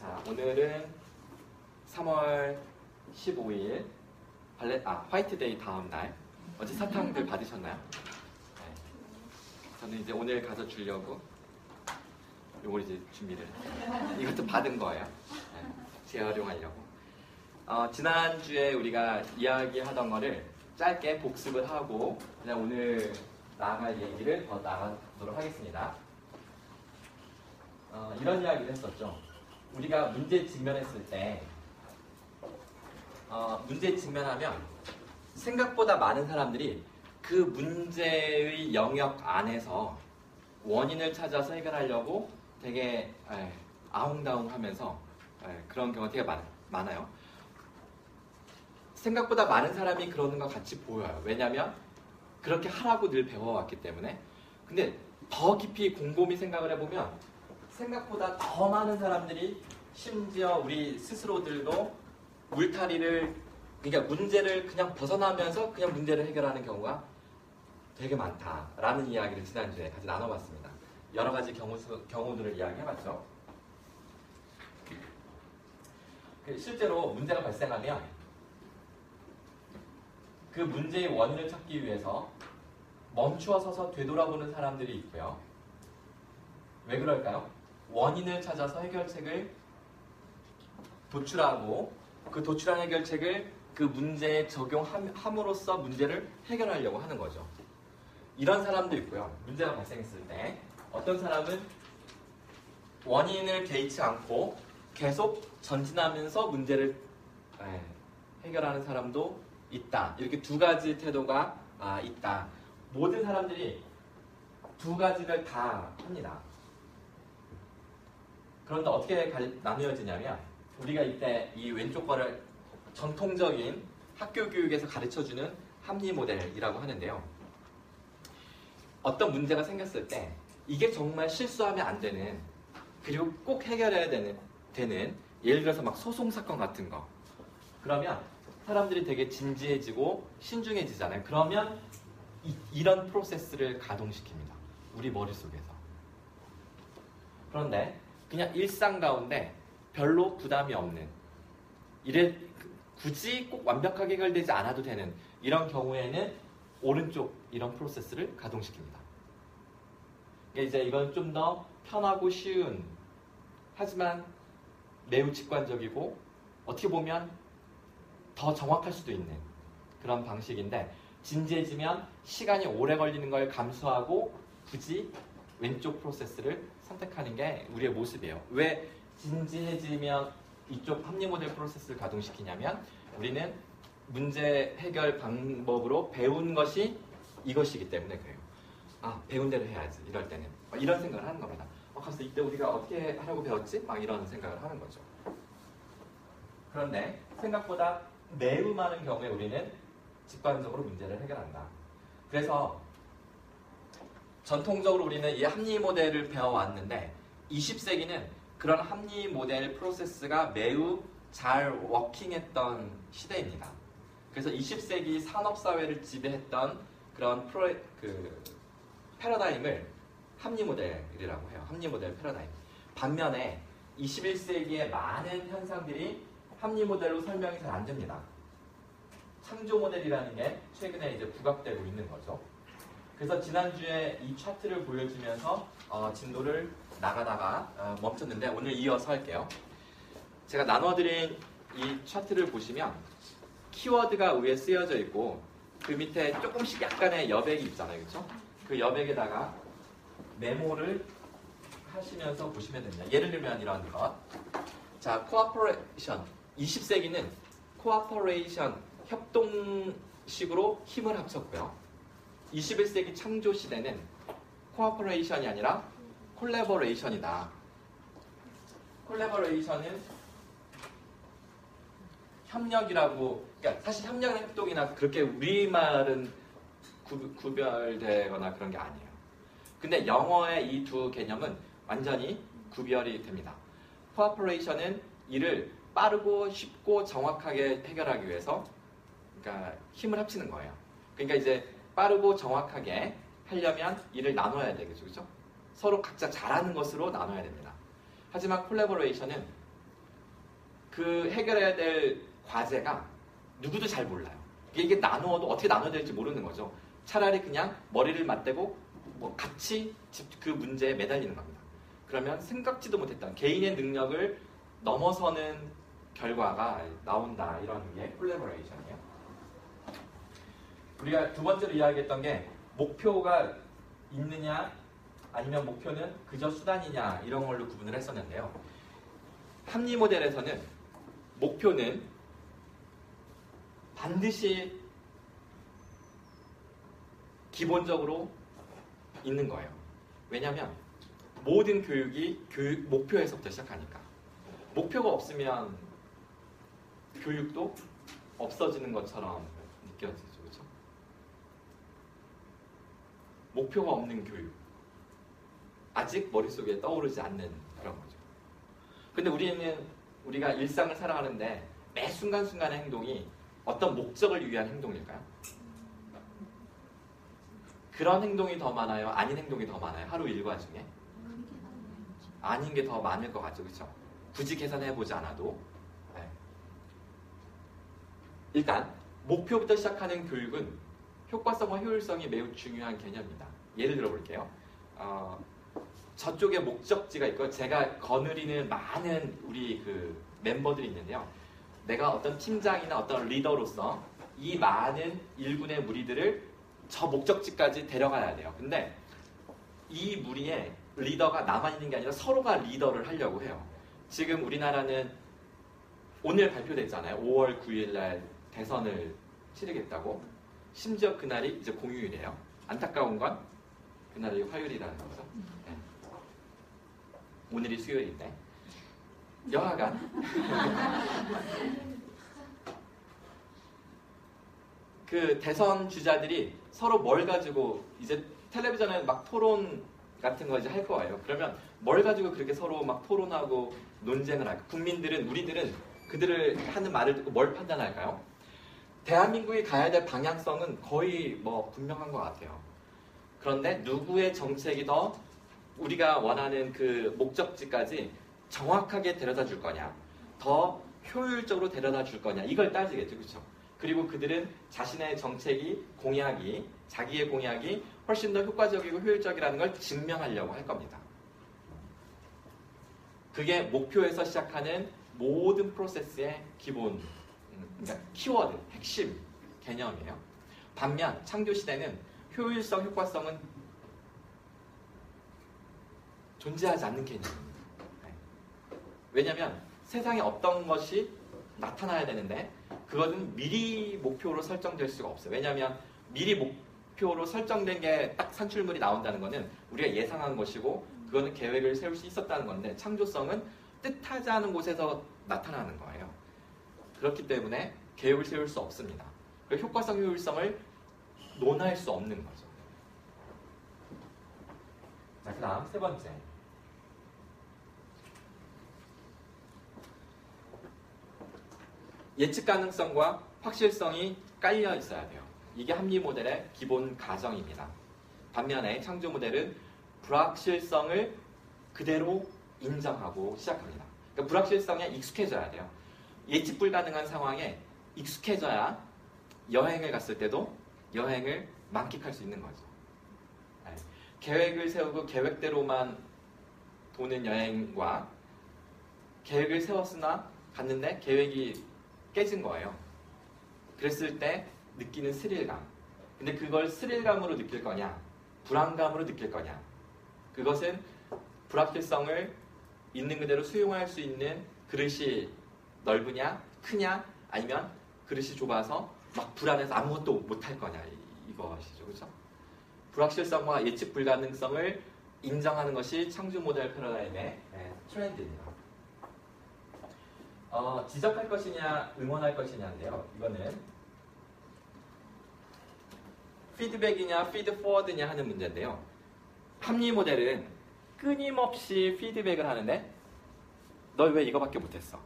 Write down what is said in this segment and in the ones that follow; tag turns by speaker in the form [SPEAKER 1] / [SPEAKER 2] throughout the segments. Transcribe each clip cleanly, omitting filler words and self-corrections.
[SPEAKER 1] 자, 오늘은 3월 15일 화이트데이 다음 날. 어제 사탕들 받으셨나요? 네. 저는 이제 오늘 가서 주려고 요걸 이제 준비를 했어요. 이것도 받은 거예요. 네. 재활용하려고. 지난주에 우리가 이야기하던 거를 짧게 복습을 하고 그냥 오늘 나아갈 얘기를 더 나가도록 하겠습니다. 이런 이야기를 했었죠. 우리가 문제에 직면했을 때 문제에 직면하면 생각보다 많은 사람들이 그 문제의 영역 안에서 원인을 찾아서 해결하려고 되게 아웅다웅하면서 그런 경우가 되게 많아요. 생각보다 많은 사람이 그러는 것 같이 보여요. 왜냐하면 그렇게 하라고 늘 배워왔기 때문에. 근데 더 깊이 곰곰이 생각을 해보면 생각보다 더 많은 사람들이 심지어 우리 스스로들도 그러니까 문제를 그냥 벗어나면서 그냥 문제를 해결하는 경우가 되게 많다라는 이야기를 지난주에 같이 나눠봤습니다. 여러 가지 경우들을 이야기해봤죠. 실제로 문제가 발생하면 그 문제의 원인을 찾기 위해서 멈추어 서서 되돌아보는 사람들이 있고요. 왜 그럴까요? 원인을 찾아서 해결책을 도출하고 그 도출한 해결책을 그 문제에 적용함으로써 문제를 해결하려고 하는 거죠. 이런 사람도 있고요. 문제가 발생했을 때 어떤 사람은 원인을 개의치 않고 계속 전진하면서 문제를 해결하는 사람도 있다. 이렇게 두 가지 태도가 있다. 모든 사람들이 두 가지를 다 합니다. 그런데 어떻게 나누어지냐면 우리가 이때 이 왼쪽 거를 전통적인 학교 교육에서 가르쳐주는 합리 모델이라고 하는데요. 어떤 문제가 생겼을 때 이게 정말 실수하면 안 되는, 그리고 꼭 해결해야 되는 예를 들어서 막 소송사건 같은 거, 그러면 사람들이 되게 진지해지고 신중해지잖아요. 그러면 이런 프로세스를 가동시킵니다. 우리 머릿속에서. 그런데 그냥 일상 가운데 별로 부담이 없는, 굳이 꼭 완벽하게 해결되지 않아도 되는 이런 경우에는 오른쪽 이런 프로세스를 가동시킵니다. 그러니까 이제 이건 좀 더 편하고 쉬운, 하지만 매우 직관적이고 어떻게 보면 더 정확할 수도 있는 그런 방식인데, 진지해지면 시간이 오래 걸리는 걸 감수하고 굳이 왼쪽 프로세스를 선택하는 게 우리의 모습이에요. 왜 진지해지면 이쪽 합리 모델 프로세스를 가동시키냐면 우리는 문제 해결 방법으로 배운 것이 이것이기 때문에 그래요. 배운 대로 해야지. 이럴 때는 이런 생각을 하는 겁니다. 그래서 이때 우리가 어떻게 하려고 배웠지? 막 이런 생각을 하는 거죠. 그런데 생각보다 매우 많은 경우에 우리는 직관적으로 문제를 해결한다. 그래서 전통적으로 우리는 이 합리 모델을 배워왔는데 20세기는 그런 합리 모델 프로세스가 매우 잘 워킹했던 시대입니다. 그래서 20세기 산업사회를 지배했던 그런 패러다임을 합리 모델이라고 해요. 합리 모델 패러다임. 반면에 21세기의 많은 현상들이 합리 모델로 설명이 잘 안 됩니다. 창조 모델이라는 게 최근에 이제 부각되고 있는 거죠. 그래서 지난주에 이 차트를 보여주면서 진도를 나가다가 멈췄는데 오늘 이어서 할게요. 제가 나눠드린 이 차트를 보시면 키워드가 위에 쓰여져 있고 그 밑에 조금씩 약간의 여백이 있잖아요. 그렇죠? 그 여백에다가 메모를 하시면서 보시면 됩니다. 예를 들면 이런 것. 자, 코어퍼레이션. 20세기는 코어퍼레이션, 협동식으로 힘을 합쳤고요. 21세기 창조 시대는 코어퍼레이션이 아니라 콜래버레이션이다. 콜래버레이션은 협력이라고, 그러니까 사실 협력이나 협동이나 그렇게 우리말은 구별되거나 그런 게 아니에요. 근데 영어의 이 두 개념은 완전히 구별이 됩니다. 코어퍼레이션은 일을 빠르고 쉽고 정확하게 해결하기 위해서 그러니까 힘을 합치는 거예요. 그러니까 이제 빠르고 정확하게 하려면 일을 나눠야 되겠죠. 그렇죠? 서로 각자 잘하는 것으로 나눠야 됩니다. 하지만 콜라보레이션은 그 해결해야 될 과제가 누구도 잘 몰라요. 이게 나누어도 어떻게 나눠야 될지 모르는 거죠. 차라리 그냥 머리를 맞대고 뭐 같이 그 문제에 매달리는 겁니다. 그러면 생각지도 못했던 개인의 능력을 넘어서는 결과가 나온다. 이런 게 콜라보레이션이에요. 우리가 두 번째로 이야기했던 게 목표가 있느냐 아니면 목표는 그저 수단이냐 이런 걸로 구분을 했었는데요. 합리 모델에서는 목표는 반드시 기본적으로 있는 거예요. 왜냐하면 모든 교육이 목표에서부터 시작하니까. 목표가 없으면 교육도 없어지는 것처럼 느껴지죠. 그렇죠? 목표가 없는 교육. 아직 머릿속에 떠오르지 않는 그런 거죠. 근데 우리가 일상을 살아가는데 매 순간순간의 행동이 어떤 목적을 위한 행동일까요? 그런 행동이 더 많아요? 아닌 행동이 더 많아요? 하루 일과 중에? 아닌 게 더 많을 것 같죠. 그렇죠? 굳이 계산해보지 않아도. 네. 일단 목표부터 시작하는 교육은 효과성과 효율성이 매우 중요한 개념입니다. 예를 들어 볼게요. 저쪽에 목적지가 있고 제가 거느리는 많은 우리 그 멤버들이 있는데요. 내가 어떤 팀장이나 어떤 리더로서 이 많은 일군의 무리들을 저 목적지까지 데려가야 돼요. 근데 이 무리에 리더가 나만 있는 게 아니라 서로가 리더를 하려고 해요. 지금 우리나라는 오늘 발표됐잖아요. 5월 9일 날 대선을 치르겠다고. 심지어 그날이 이제 공휴일이에요. 안타까운 건 그날이 화요일이라는 거죠. 네. 오늘이 수요일인데. 여하간 그 대선 주자들이 서로 뭘 가지고 이제 텔레비전에 막 토론 같은 거 이제 할 거예요. 그러면 뭘 가지고 그렇게 서로 막 토론하고 논쟁을 할까? 우리들은 그들을 하는 말을 듣고 뭘 판단할까요? 대한민국이 가야 될 방향성은 거의 뭐 분명한 것 같아요. 그런데 누구의 정책이 더 우리가 원하는 그 목적지까지 정확하게 데려다 줄 거냐, 더 효율적으로 데려다 줄 거냐, 이걸 따지겠죠. 그렇죠? 그리고 그들은 자신의 정책이, 자기의 공약이 훨씬 더 효과적이고 효율적이라는 걸 증명하려고 할 겁니다. 그게 목표에서 시작하는 모든 프로세스의 기본, 그러니까 키워드, 핵심 개념이에요. 반면 창조시대는 효율성, 효과성은 존재하지 않는 개념입니다. 왜냐하면 세상에 어떤 것이 나타나야 되는데 그것은 미리 목표로 설정될 수가 없어요. 왜냐하면 미리 목표로 설정된 게 딱 산출물이 나온다는 것은 우리가 예상한 것이고 그거는 계획을 세울 수 있었다는 건데 창조성은 뜻하지 않은 곳에서 나타나는 거예요. 그렇기 때문에 계획을 세울 수 없습니다. 그리고 효과성, 효율성을 논할 수 없는 거죠. 자, 그 다음 세 번째. 예측 가능성과 확실성이 깔려 있어야 돼요. 이게 합리 모델의 기본 가정입니다. 반면에 창조 모델은 불확실성을 그대로 인정하고 시작합니다. 그러니까 불확실성에 익숙해져야 돼요. 예측 불가능한 상황에 익숙해져야 여행을 갔을 때도 여행을 만끽할 수 있는 거죠. 네. 계획을 세우고 계획대로만 도는 여행과 계획을 세웠으나 갔는데 계획이 깨진 거예요. 그랬을 때 느끼는 스릴감. 근데 그걸 스릴감으로 느낄 거냐, 불안감으로 느낄 거냐. 그것은 불확실성을 있는 그대로 수용할 수 있는 그릇이 넓으냐, 크냐, 아니면 그릇이 좁아서 막 불안해서 아무것도 못할 거냐, 이것이죠. 그렇죠? 불확실성과 예측 불가능성을 인정하는 것이 창조 모델 패러다임의 트렌드입니다. 지적할 것이냐, 응원할 것이냐인데요. 이거는 피드백이냐, 피드포워드냐 하는 문제인데요. 합리 모델은 끊임없이 피드백을 하는데 너 왜 이거밖에 못했어?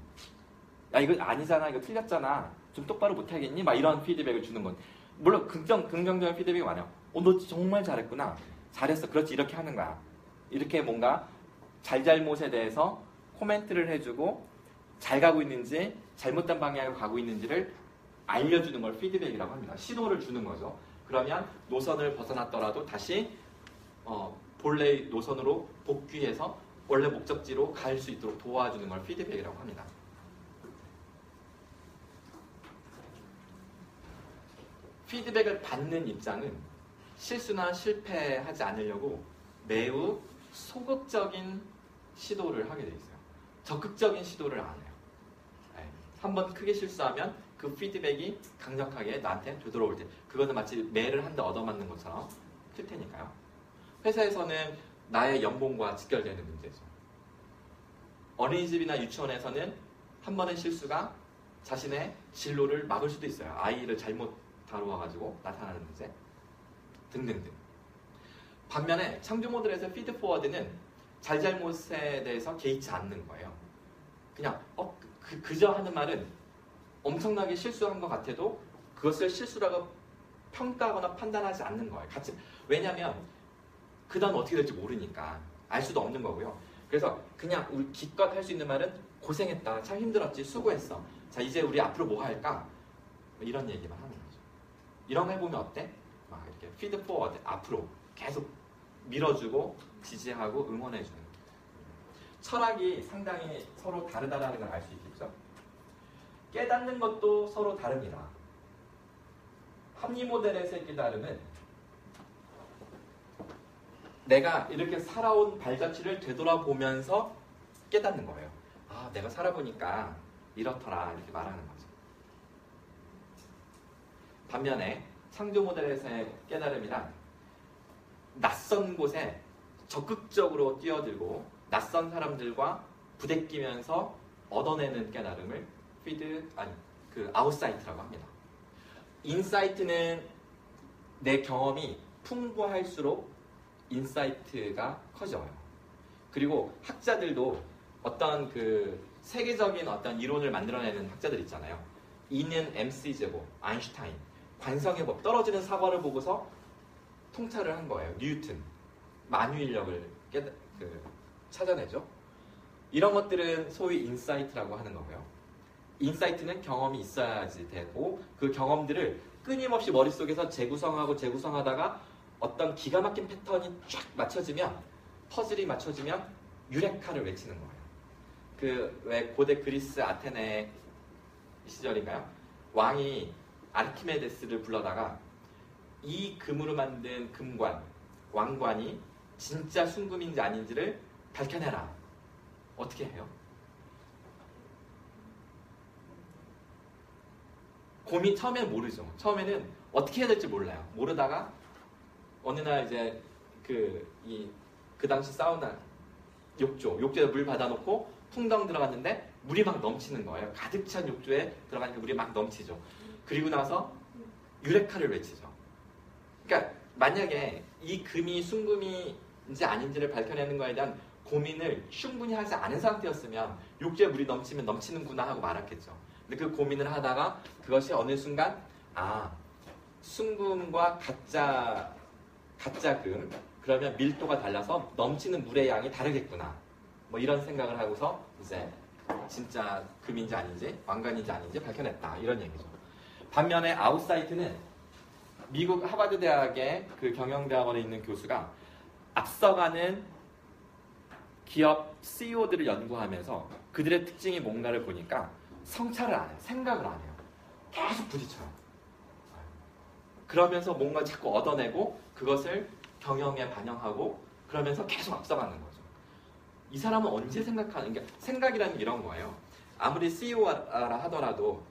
[SPEAKER 1] 야, 이거 아니잖아, 이거 틀렸잖아, 좀 똑바로 못하겠니? 막 이런 피드백을 주는 건 물론 긍정적인 피드백이 많아요. 너 정말 잘했구나, 잘했어, 그렇지, 이렇게 하는 거야. 이렇게 뭔가 잘잘못에 대해서 코멘트를 해주고 잘 가고 있는지 잘못된 방향으로 가고 있는지를 알려주는 걸 피드백이라고 합니다. 신호를 주는 거죠. 그러면 노선을 벗어났더라도 다시 본래의 노선으로 복귀해서 원래 목적지로 갈 수 있도록 도와주는 걸 피드백이라고 합니다. 피드백을 받는 입장은 실수나 실패하지 않으려고 매우 소극적인 시도를 하게 돼 있어요. 적극적인 시도를 안 해요. 한번 크게 실수하면 그 피드백이 강력하게 나한테 되돌아올 때 그거는 마치 매를 한 대 얻어맞는 것처럼 클 테니까요. 회사에서는 나의 연봉과 직결되는 문제죠. 어린이집이나 유치원에서는 한 번의 실수가 자신의 진로를 막을 수도 있어요. 아이를 잘못 다루어가지고 나타나는 문제 등등등. 반면에 창조 모델에서 피드 포워드는 잘잘못에 대해서 개의치 않는 거예요. 그냥 그저 하는 말은 엄청나게 실수한 것 같아도 그것을 실수라고 평가하거나 판단하지 않는 거예요. 왜냐하면 그 다음 어떻게 될지 모르니까 알 수도 없는 거고요. 그래서 그냥 우리 기껏 할 수 있는 말은 고생했다, 참 힘들었지, 수고했어. 자, 이제 우리 앞으로 뭐 할까? 이런 얘기만 하는 거죠. 이런 거 해보면 어때? 막 이렇게 피드 포워드 앞으로 계속 밀어주고 지지하고 응원해주는 철학이 상당히 서로 다르다는 걸 알 수 있겠죠. 깨닫는 것도 서로 다릅니다. 합리 모델에서의 깨달음은 내가 이렇게 살아온 발자취를 되돌아보면서 깨닫는 거예요. 아, 내가 살아보니까 이렇더라 이렇게 말하는 거죠. 반면에 창조 모델에서의 깨달음이란 낯선 곳에 적극적으로 뛰어들고 낯선 사람들과 부대끼면서 얻어내는 깨달음을 아웃사이트라고 합니다. 인사이트는 내 경험이 풍부할수록 인사이트가 커져요. 그리고 학자들도 어떤 세계적인 어떤 이론을 만들어내는 학자들 있잖아요. E는 MC 제곱, 아인슈타인, 관성의 법, 떨어지는 사과를 보고서 통찰을 한 거예요. 뉴턴, 만유인력을 찾아내죠. 이런 것들은 소위 인사이트라고 하는 거고요. 인사이트는 경험이 있어야지 되고 그 경험들을 끊임없이 머릿속에서 재구성하다가 어떤 기가 막힌 패턴이 쫙 맞춰지면 퍼즐이 맞춰지면 유레카를 외치는 거예요. 왜 고대 그리스 아테네 시절인가요? 왕이 아르키메데스를 불러다가 이 금으로 만든 왕관이 진짜 순금인지 아닌지를 밝혀내라. 어떻게 해요? 처음에는 모르죠. 처음에는 어떻게 해야 될지 몰라요. 모르다가 어느 날 이제 그 당시 사우나 욕조에 물 받아놓고 풍덩 들어갔는데 물이 막 넘치는 거예요. 가득 찬 욕조에 들어가니까 물이 막 넘치죠. 그리고 나서 유레카를 외치죠. 그러니까 만약에 이 금이 순금인지 아닌지를 밝혀내는 거에 대한 고민을 충분히 하지 않은 상태였으면 욕조에 물이 넘치면 넘치는구나 하고 말았겠죠. 근데 그 고민을 하다가 그것이 어느 순간 순금과 가짜 금 그러면 밀도가 달라서 넘치는 물의 양이 다르겠구나. 뭐 이런 생각을 하고서 이제 진짜 금인지 아닌지 왕관인지 아닌지 밝혀냈다. 이런 얘기죠. 반면에 아웃사이트는 미국 하버드 대학의 경영대학원에 있는 교수가 앞서가는 기업 CEO들을 연구하면서 그들의 특징이 뭔가를 보니까 성찰을 안 해요. 생각을 안 해요. 계속 부딪혀요. 그러면서 뭔가 자꾸 얻어내고 그것을 경영에 반영하고 그러면서 계속 앞서가는 거죠. 이 사람은 언제 생각하는 게 생각이라는 게 이런 거예요. 아무리 CEO라 하더라도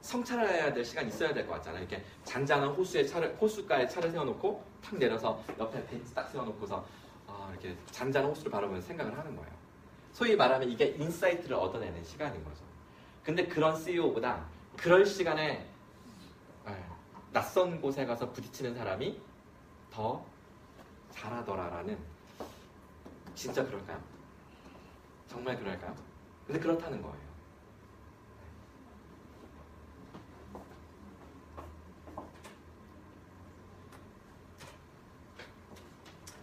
[SPEAKER 1] 성찰해야 될 시간이 있어야 될 것 같잖아요. 이렇게 잔잔한 호숫가에 차를 세워놓고 탁 내려서 옆에 벤치 딱 세워놓고서 이렇게 잔잔한 호수를 바라보면서 생각을 하는 거예요. 소위 말하면 이게 인사이트를 얻어내는 시간인 거죠. 근데 그런 CEO보다 그럴 시간에 낯선 곳에 가서 부딪히는 사람이 더 잘하더라라는, 진짜 그럴까요? 정말 그럴까요? 근데 그렇다는 거예요.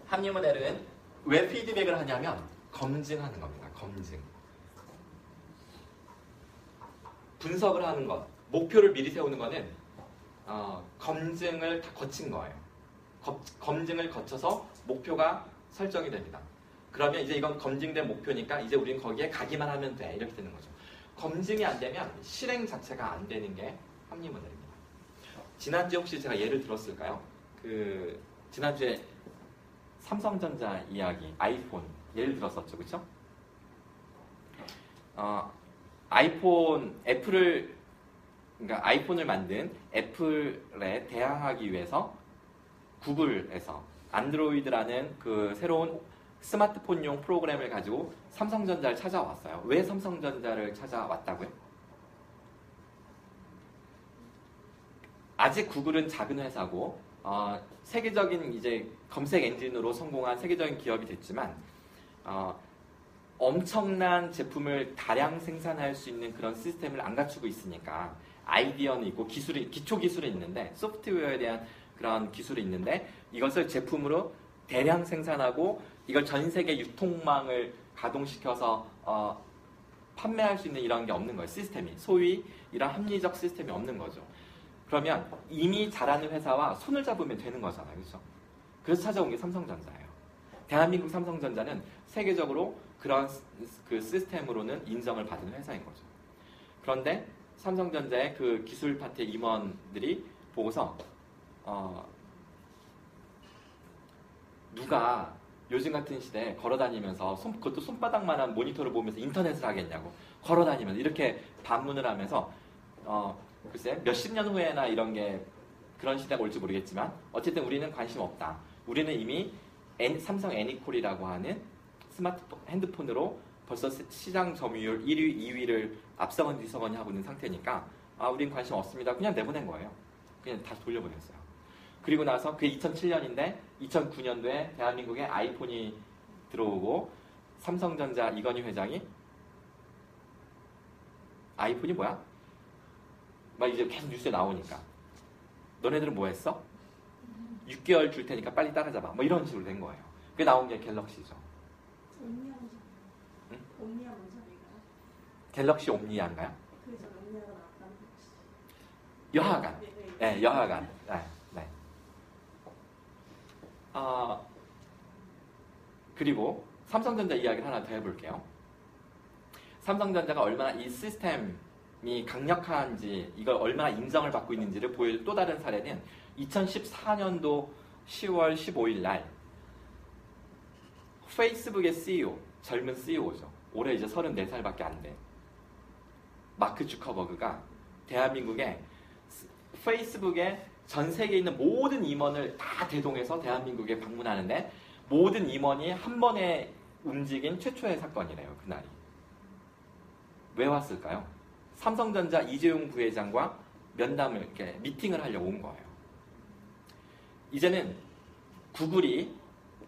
[SPEAKER 1] 합리 모델은 왜 피드백을 하냐면 검증하는 겁니다. 검증. 분석을 하는 것, 목표를 미리 세우는 거는 검증을 다 거친 거예요. 검증을 거쳐서 목표가 설정이 됩니다. 그러면 이제 이건 검증된 목표니까 이제 우리는 거기에 가기만 하면 돼. 이렇게 되는 거죠. 검증이 안 되면 실행 자체가 안 되는 게 합리 모델입니다. 지난주에 혹시 제가 예를 들었을까요? 지난주에 삼성전자 이야기, 아이폰 예를 들었었죠, 그렇죠? 그러니까 아이폰을 만든 애플에 대항하기 위해서 구글에서 안드로이드라는 그 새로운 스마트폰용 프로그램을 가지고 삼성전자를 찾아왔어요. 왜 삼성전자를 찾아왔다고요? 아직 구글은 작은 회사고 세계적인 이제 검색 엔진으로 성공한 세계적인 기업이 됐지만 엄청난 제품을 다량 생산할 수 있는 그런 시스템을 안 갖추고 있으니까 아이디어는 있고 기초 기술이 있는데 소프트웨어에 대한 그런 기술이 있는데 이것을 제품으로 대량 생산하고 이걸 전 세계 유통망을 가동시켜서 판매할 수 있는 이런 게 없는 거예요. 시스템이 소위 이런 합리적 시스템이 없는 거죠. 그러면 이미 잘하는 회사와 손을 잡으면 되는 거잖아요, 그렇죠? 그래서 찾아온 게 삼성전자예요. 대한민국 삼성전자는 세계적으로 그런 그 시스템으로는 인정을 받은 회사인 거죠. 그런데 삼성전자의 그 기술 파트의 임원들이 보고서 누가 요즘 같은 시대에 걸어다니면서 그것도 손바닥만한 모니터를 보면서 인터넷을 하겠냐고 걸어다니면서 이렇게 반문을 하면서 글쎄 몇십 년 후에나 이런 게 그런 시대가 올지 모르겠지만 어쨌든 우리는 관심 없다. 우리는 이미 삼성 애니콜이라고 하는 스마트폰, 핸드폰으로 벌써 시장 점유율 1위, 2위를 앞서건 뒤서거니 하고 있는 상태니까 우린 관심 없습니다. 그냥 내보낸 거예요. 그냥 다시 돌려보냈어요. 그리고 나서 그게 2007년인데 2009년도에 대한민국에 아이폰이 들어오고 삼성전자 이건희 회장이 아이폰이 뭐야? 막 이제 계속 뉴스에 나오니까 너네들은 뭐 했어? 6개월 줄 테니까 빨리 따라잡아. 뭐 이런 식으로 된 거예요. 그게 나온 게 갤럭시죠.
[SPEAKER 2] 옴니아 먼저. 응? 옴니아 먼저인가요?
[SPEAKER 1] 갤럭시 옴니아인가요?
[SPEAKER 2] 그래서 옴니아가 나왔다는 거지.
[SPEAKER 1] 여하간. 네, 여하간. 네. 그리고 삼성전자 이야기를 하나 더 해볼게요. 삼성전자가 얼마나 이 시스템이 강력한지 이걸 얼마나 인정을 받고 있는지를 보여줄 또 다른 사례는 2014년도 10월 15일 날 페이스북의 CEO, 젊은 CEO죠. 올해 이제 34살밖에 안 돼. 마크 주커버그가 대한민국에 페이스북에 전 세계에 있는 모든 임원을 다 대동해서 대한민국에 방문하는데 모든 임원이 한 번에 움직인 최초의 사건이래요. 그날이. 왜 왔을까요? 삼성전자 이재용 부회장과 면담을 이렇게 미팅을 하려고 온 거예요. 이제는 구글이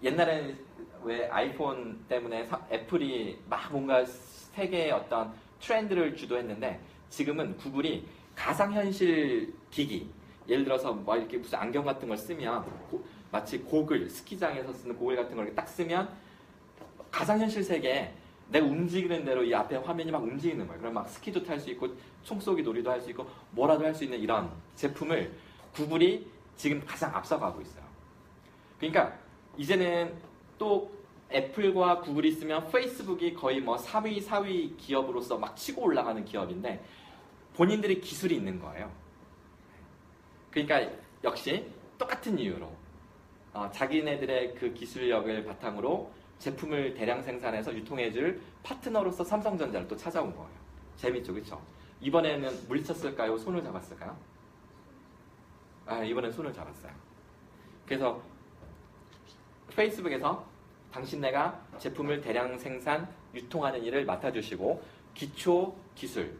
[SPEAKER 1] 옛날에는 왜 아이폰 때문에 애플이 막 뭔가 세계의 어떤 트렌드를 주도했는데 지금은 구글이 가상현실 기기 예를 들어서 뭐 이렇게 무슨 안경 같은 걸 쓰면 마치 고글, 스키장에서 쓰는 고글 같은 걸 딱 쓰면 가상현실 세계에 내가 움직이는 대로 이 앞에 화면이 막 움직이는 거예요. 그럼 막 스키도 탈 수 있고 총쏘기 놀이도 할 수 있고 뭐라도 할 수 있는 이런 제품을 구글이 지금 가장 앞서가고 있어요. 그러니까 이제는 또 애플과 구글이 있으면 페이스북이 거의 뭐 3위, 4위 기업으로서 막 치고 올라가는 기업인데 본인들의 기술이 있는 거예요. 그러니까 역시 똑같은 이유로 자기네들의 그 기술력을 바탕으로 제품을 대량 생산해서 유통해줄 파트너로서 삼성전자를 또 찾아온 거예요. 재밌죠, 그렇죠? 이번에는 물리쳤을까요? 손을 잡았을까요? 이번엔 손을 잡았어요. 그래서 페이스북에서 당신네가 제품을 대량 생산, 유통하는 일을 맡아주시고 기초 기술,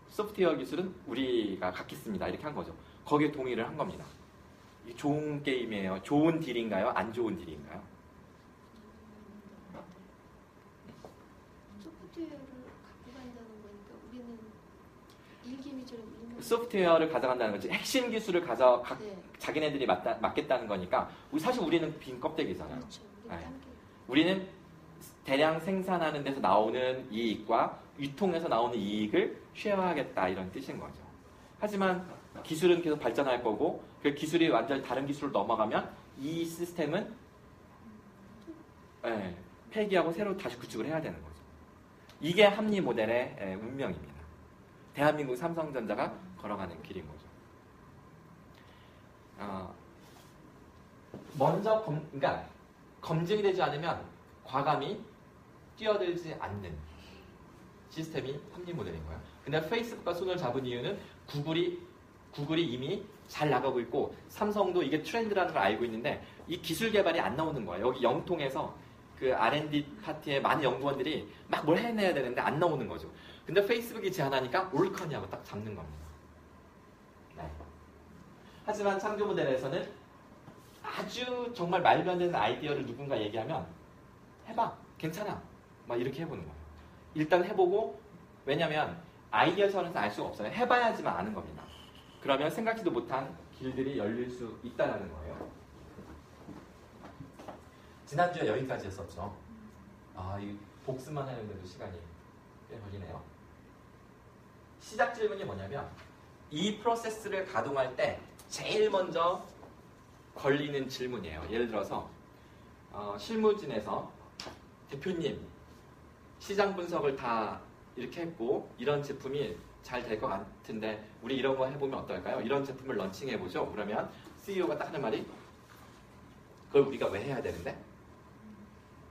[SPEAKER 1] 소프트웨어 기술은 우리가 갖겠습니다. 이렇게 한 거죠. 거기에 동의를 한 겁니다. 이게 좋은 게임이에요. 좋은 딜인가요? 안 좋은 딜인가요?
[SPEAKER 3] 소프트웨어를 갖고 간다는 거니까 우리는 일개미처럼
[SPEAKER 1] 소프트웨어를 가져간다는 거지. 핵심 기술을
[SPEAKER 3] 네.
[SPEAKER 1] 자기네들이 맡겠다는 거니까 사실 우리는 빈 껍데기잖아요.
[SPEAKER 3] 그렇죠.
[SPEAKER 1] 네. 우리는 대량 생산하는 데서 나오는 이익과 유통에서 나오는 이익을 쉐어하겠다 이런 뜻인 거죠. 하지만 기술은 계속 발전할 거고 그 기술이 완전히 다른 기술로 넘어가면 이 시스템은 폐기하고 새로 다시 구축을 해야 되는 거죠. 이게 합리 모델의 운명입니다. 대한민국 삼성전자가 걸어가는 길인 거죠. 먼저 그러니까 검증이 되지 않으면 과감히 뛰어들지 않는 시스템이 합리 모델인 거예요. 근데 페이스북과 손을 잡은 이유는 구글이 이미 잘 나가고 있고 삼성도 이게 트렌드라는 걸 알고 있는데 이 기술 개발이 안 나오는 거예요. 여기 영통에서 그 R&D 파트에 많은 연구원들이 막 뭘 해내야 되는데 안 나오는 거죠. 근데 페이스북이 제안하니까 옳거니 하고 딱 잡는 겁니다. 네. 하지만 창조 모델에서는 아주 정말 말도 안 되는 아이디어를 누군가 얘기하면 해봐, 괜찮아, 막 이렇게 해보는 거예요. 일단 해보고 왜냐면 아이디어 차원에서 알 수가 없어요. 해봐야지만 아는 겁니다. 그러면 생각지도 못한 길들이 열릴 수 있다는 거예요. 지난주에 여기까지 했었죠. 이 복습만 하는데도 시간이 꽤 걸리네요. 시작 질문이 뭐냐면 이 프로세스를 가동할 때 제일 먼저 걸리는 질문이에요. 예를 들어서 실무진에서 대표님 시장 분석을 다 이렇게 했고 이런 제품이 잘 될 것 같은데 우리 이런 거 해보면 어떨까요? 이런 제품을 런칭해보죠. 그러면 CEO가 딱 하는 말이 그걸 우리가 왜 해야 되는데?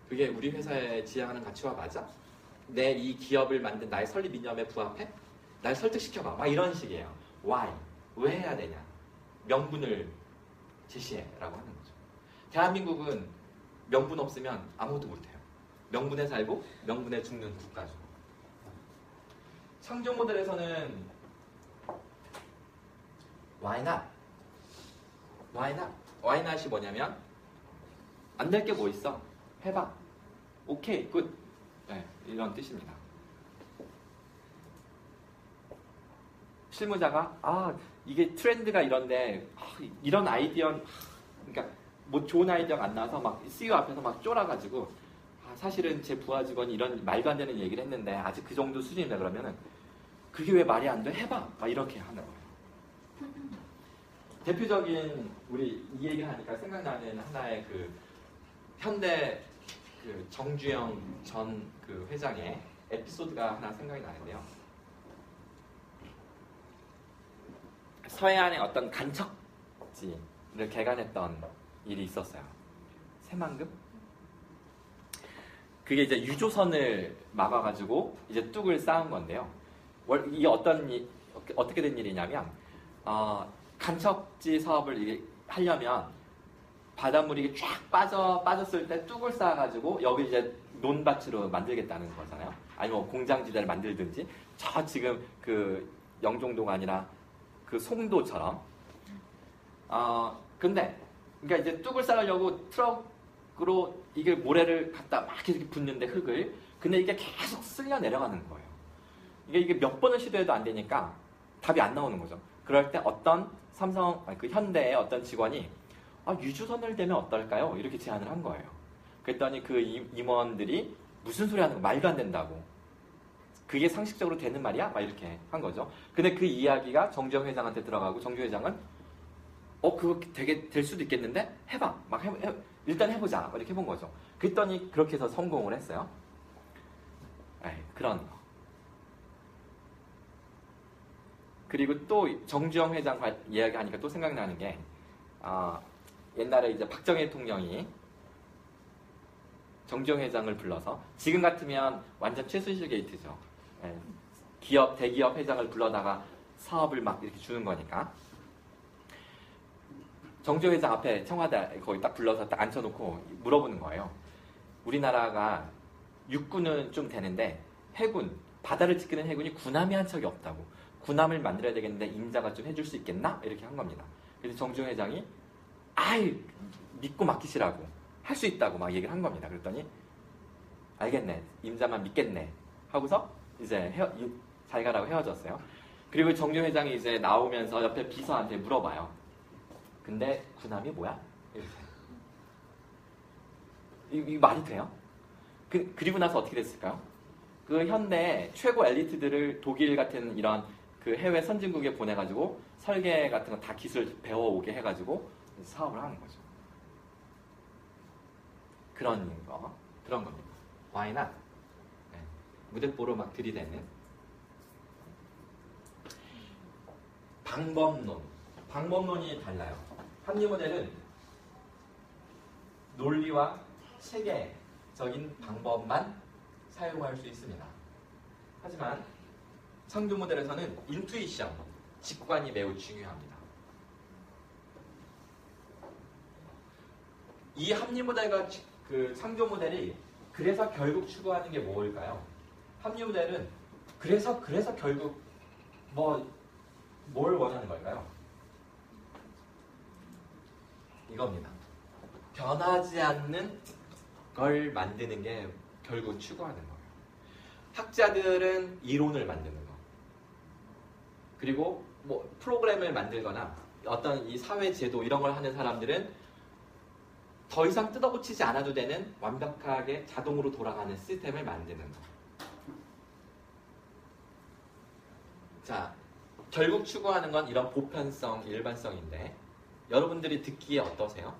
[SPEAKER 1] 그게 우리 회사에 지향하는 가치와 맞아? 내 이 기업을 만든 나의 설립 이념에 부합해? 날 설득시켜봐. 막 이런 식이에요. Why? 왜 해야 되냐? 명분을 제시해라고 하는 거죠. 대한민국은 명분 없으면 아무것도 못해요. 명분에 살고 명분에 죽는 국가죠. 창조 모델에서는 Why not? Why not? Why not이 뭐냐면 안 될 게 뭐 있어? 해봐. 오케이, 굿. 네, 이런 뜻입니다. 실무자가 이게 트렌드가 이런데 이런 아이디어 그러니까 뭐 좋은 아이디어가 안 나와서 막 CEO 앞에서 막 쫄아가지고 사실은 제 부하 직원이 이런 말도 안 되는 얘기를 했는데 아직 그 정도 수준이다 그러면은 그게 왜 말이 안 돼? 해봐. 막 이렇게 하는 거예요. 대표적인 우리 이 얘기를 하니까 생각나는 하나의 그 현대 그 정주영 전 그 회장의 에피소드가 하나 생각이 나는데요. 서해안의 어떤 간척지를 개간했던 일이 있었어요. 새만금? 그게 이제 유조선을 막아가지고 이제 뚝을 쌓은 건데요. 이게 어떻게 된 일이냐면 간척지 사업을 이게 하려면 바닷물이 이게 쫙 빠졌을 때 뚝을 쌓아가지고 여기 이제 논밭으로 만들겠다는 거잖아요. 아니면 뭐 공장지대를 만들든지 저 지금 그 영종도가 아니라 그 송도처럼 근데 그러니까 이제 뚝을 쌓으려고 트럭으로 이게 모래를 갖다 막 이렇게 붓는데 흙을 근데 이게 계속 쓸려 내려가는 거예요. 이게 몇 번을 시도해도 안 되니까 답이 안 나오는 거죠. 그럴 때 어떤 그 현대의 어떤 직원이 유조선을 대면 어떨까요? 이렇게 제안을 한 거예요. 그랬더니 그 임원들이 무슨 소리 하는 거 말도 안 된다고. 그게 상식적으로 되는 말이야? 막 이렇게 한 거죠. 근데 그 이야기가 정주영 회장한테 들어가고 정주영 회장은 그거 되게 될 수도 있겠는데? 해봐. 막 일단 해보자. 막 이렇게 해본 거죠. 그랬더니 그렇게 해서 성공을 했어요. 그런 거. 그리고 또 정주영 회장 이야기하니까 또 생각나는 게 옛날에 이제 박정희 대통령이 정주영 회장을 불러서 지금 같으면 완전 최순실 게이트죠. 대기업 회장을 불러다가 사업을 막 이렇게 주는 거니까 정주영 회장 앞에 청와대 거기 딱 불러서 딱 앉혀놓고 물어보는 거예요. 우리나라가 육군은 좀 되는데 해군, 바다를 지키는 해군이 군함이 한 척이 없다고. 군함을 만들어야 되겠는데 임자가 좀 해줄 수 있겠나? 이렇게 한 겁니다. 그래서 정주영 회장이 믿고 맡기시라고 할 수 있다고 막 얘기를 한 겁니다. 그랬더니 알겠네, 임자만 믿겠네 하고서 이제 잘 가라고 헤어졌어요. 그리고 정주영 회장이 이제 나오면서 옆에 비서한테 물어봐요. 근데 군함이 뭐야? 이렇게. 이 말이 돼요? 그리고 나서 어떻게 됐을까요? 그 현대 최고 엘리트들을 독일 같은 이런 그 해외 선진국에 보내가지고 설계 같은 거 다 기술 배워오게 해가지고 사업을 하는 거죠. 그런 겁니다. Why not? 네. 무대뽀로 막 들이대는 방법론이 달라요. 합리 모델은 논리와 체계적인 방법만 사용할 수 있습니다. 하지만 창조 모델에서는 인투이션, 직관이 매우 중요합니다. 이 합리 모델과 그 창조 모델이 그래서 결국 추구하는 게 뭘까요? 합리 모델은 그래서 결국 뭘 원하는 걸까요? 이겁니다. 변하지 않는 걸 만드는 게 결국 추구하는 거예요. 학자들은 이론을 만드는 거. 그리고 프로그램을 만들거나 어떤 이 사회 제도 이런 걸 하는 사람들은 더 이상 뜯어고치지 않아도 되는 완벽하게 자동으로 돌아가는 시스템을 만드는 거. 자, 결국 추구하는 건 이런 보편성, 일반성인데 여러분들이 듣기에 어떠세요?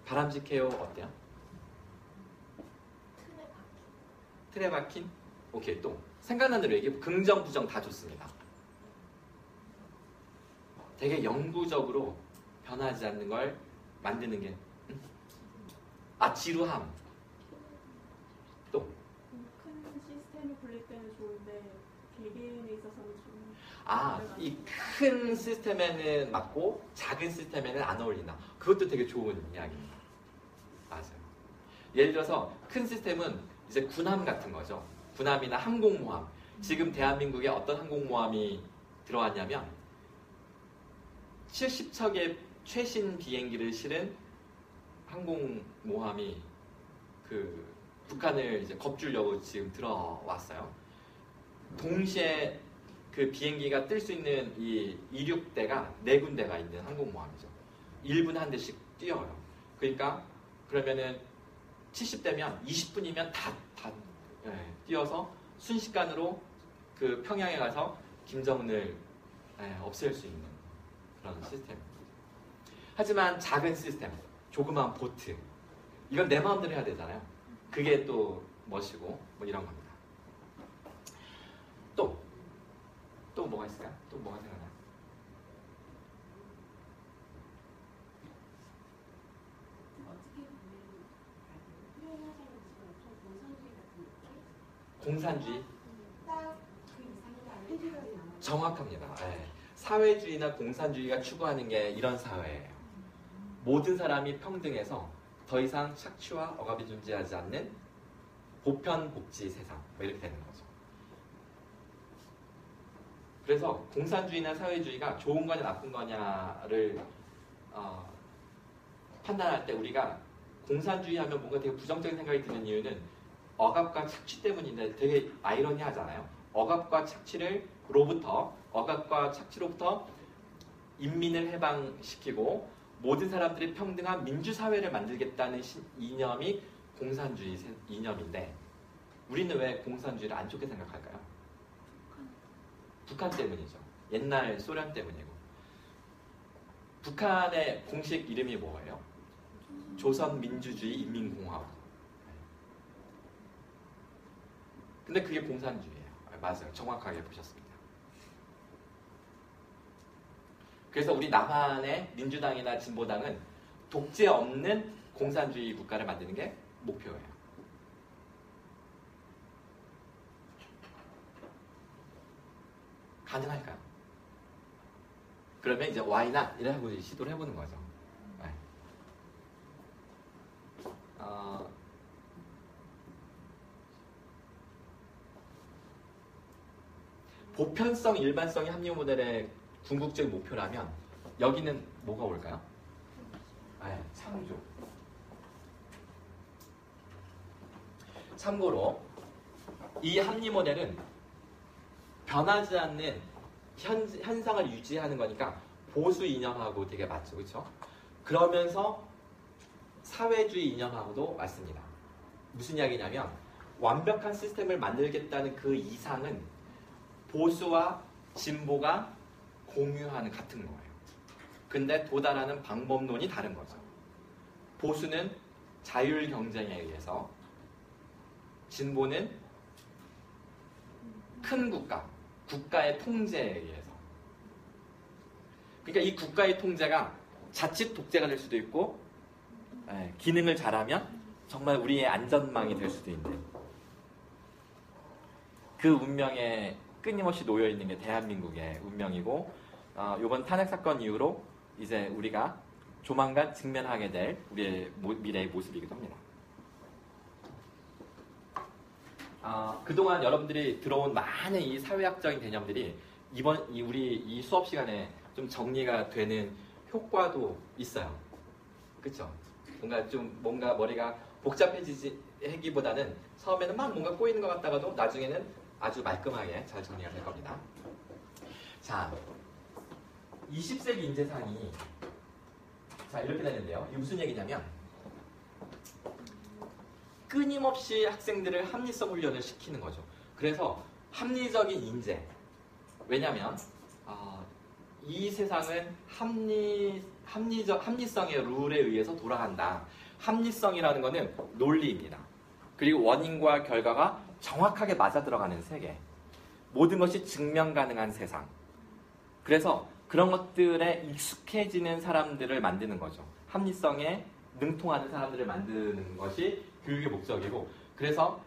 [SPEAKER 1] 바람직해요? 어때요? 틀에 박힌? 오케이, 또 생각나는 대로 얘기해. 긍정, 부정 다 좋습니다. 되게 영구적으로 변하지 않는 걸 만드는 게 지루함. 또
[SPEAKER 2] 큰 시스템이 굴릴 때는 좋은데 개개인에 있어서는 좀
[SPEAKER 1] 이 큰 시스템에는 맞고 작은 시스템에는 안 어울린다. 그것도 되게 좋은 이야기입니다. 맞아요. 예를 들어서 큰 시스템은 이제 군함 같은 거죠. 군함이나 항공모함. 지금 대한민국에 어떤 항공모함이 들어왔냐면 70척의 최신 비행기를 실은 항공모함이 그 북한을 이제 겁주려고 지금 들어왔어요. 동시에 그 비행기가 뜰 수 있는 이 이륙대가 4군데가 있는 항공모함이죠. 1분 한 대씩 뛰어요. 그러니까 그러면은 70대면 20분이면 다 뛰어서 순식간으로 그 평양에 가서 김정은을 없앨 수 있는 그런 시스템입니다. 하지만 작은 시스템, 조그마한 보트, 이건 내 마음대로 해야 되잖아요. 그게 또 멋이고 이런 겁니다. 또 뭐가 있을까요? 또 뭐가 생각나요?
[SPEAKER 2] 어떻게 보면 표현하자면 지금 공산주의 같은 느낌?
[SPEAKER 1] 공산주의?
[SPEAKER 2] 딱그 이상이 아니라
[SPEAKER 1] 정확합니다. 사회주의나 공산주의가 추구하는 게 이런 사회예요. 모든 사람이 평등해서 더 이상 착취와 억압이 존재하지 않는 보편복지 세상 이렇게 되는 거죠. 그래서 공산주의나 사회주의가 좋은 거냐 나쁜 거냐를 판단할 때 우리가 공산주의 하면 뭔가 되게 부정적인 생각이 드는 이유는 억압과 착취 때문인데 되게 아이러니하잖아요. 억압과 착취로부터 인민을 해방시키고 모든 사람들이 평등한 민주사회를 만들겠다는 이념이 공산주의 이념인데 우리는 왜 공산주의를 안 좋게 생각할까요? 북한 때문이죠. 옛날 소련 때문이고. 북한의 공식 이름이 뭐예요? 조선민주주의 인민공화국. 근데 그게 공산주의예요. 맞아요. 정확하게 보셨습니다. 그래서 우리 남한의 민주당이나 진보당은 독재 없는 공산주의 국가를 만드는 게 목표예요. 가능할까요? 그러면 이제 why not? 이라고 시도를 해보는 거죠. 네. 보편성, 일반성이 합리 모델의 궁극적인 목표라면 여기는 뭐가 올까요? 창조. 참고로 이 합리 모델은 변하지 않는 현상을 유지하는 거니까 보수 이념하고 되게 맞죠, 그렇죠? 그러면서 사회주의 이념하고도 맞습니다. 무슨 이야기냐면 완벽한 시스템을 만들겠다는 그 이상은 보수와 진보가 공유하는 같은 거예요. 근데 도달하는 방법론이 다른 거죠. 보수는 자율 경쟁에 의해서, 진보는 큰 국가의 통제에 의해서. 그러니까 이 국가의 통제가 자칫 독재가 될 수도 있고, 기능을 잘하면 정말 우리의 안전망이 될 수도 있는 그 운명에 끊임없이 놓여 있는 게 대한민국의 운명이고, 이번 탄핵 사건 이후로 이제 우리가 조만간 직면하게 될 우리의 미래의 모습이기도 합니다. 그동안 여러분들이 들어온 많은 이 사회학적인 개념들이 우리 이 수업 시간에 좀 정리가 되는 효과도 있어요. 그렇죠? 뭔가 머리가 복잡해지기보다는 처음에는 막 뭔가 꼬이는 것 같다가도 나중에는 아주 말끔하게 잘 정리가 될 겁니다. 자, 20세기 인재상이 이렇게 되는데요. 이게 무슨 얘기냐면 끊임없이 학생들을 합리성 훈련을 시키는 거죠. 그래서 합리적인 인재. 왜냐하면 이 세상은 합리성의 룰에 의해서 돌아간다. 합리성이라는 것은 논리입니다. 그리고 원인과 결과가 정확하게 맞아 들어가는 세계. 모든 것이 증명 가능한 세상. 그래서 그런 것들에 익숙해지는 사람들을 만드는 거죠. 합리성에 능통하는 사람들을 만드는 것이 교육의 목적이고, 그래서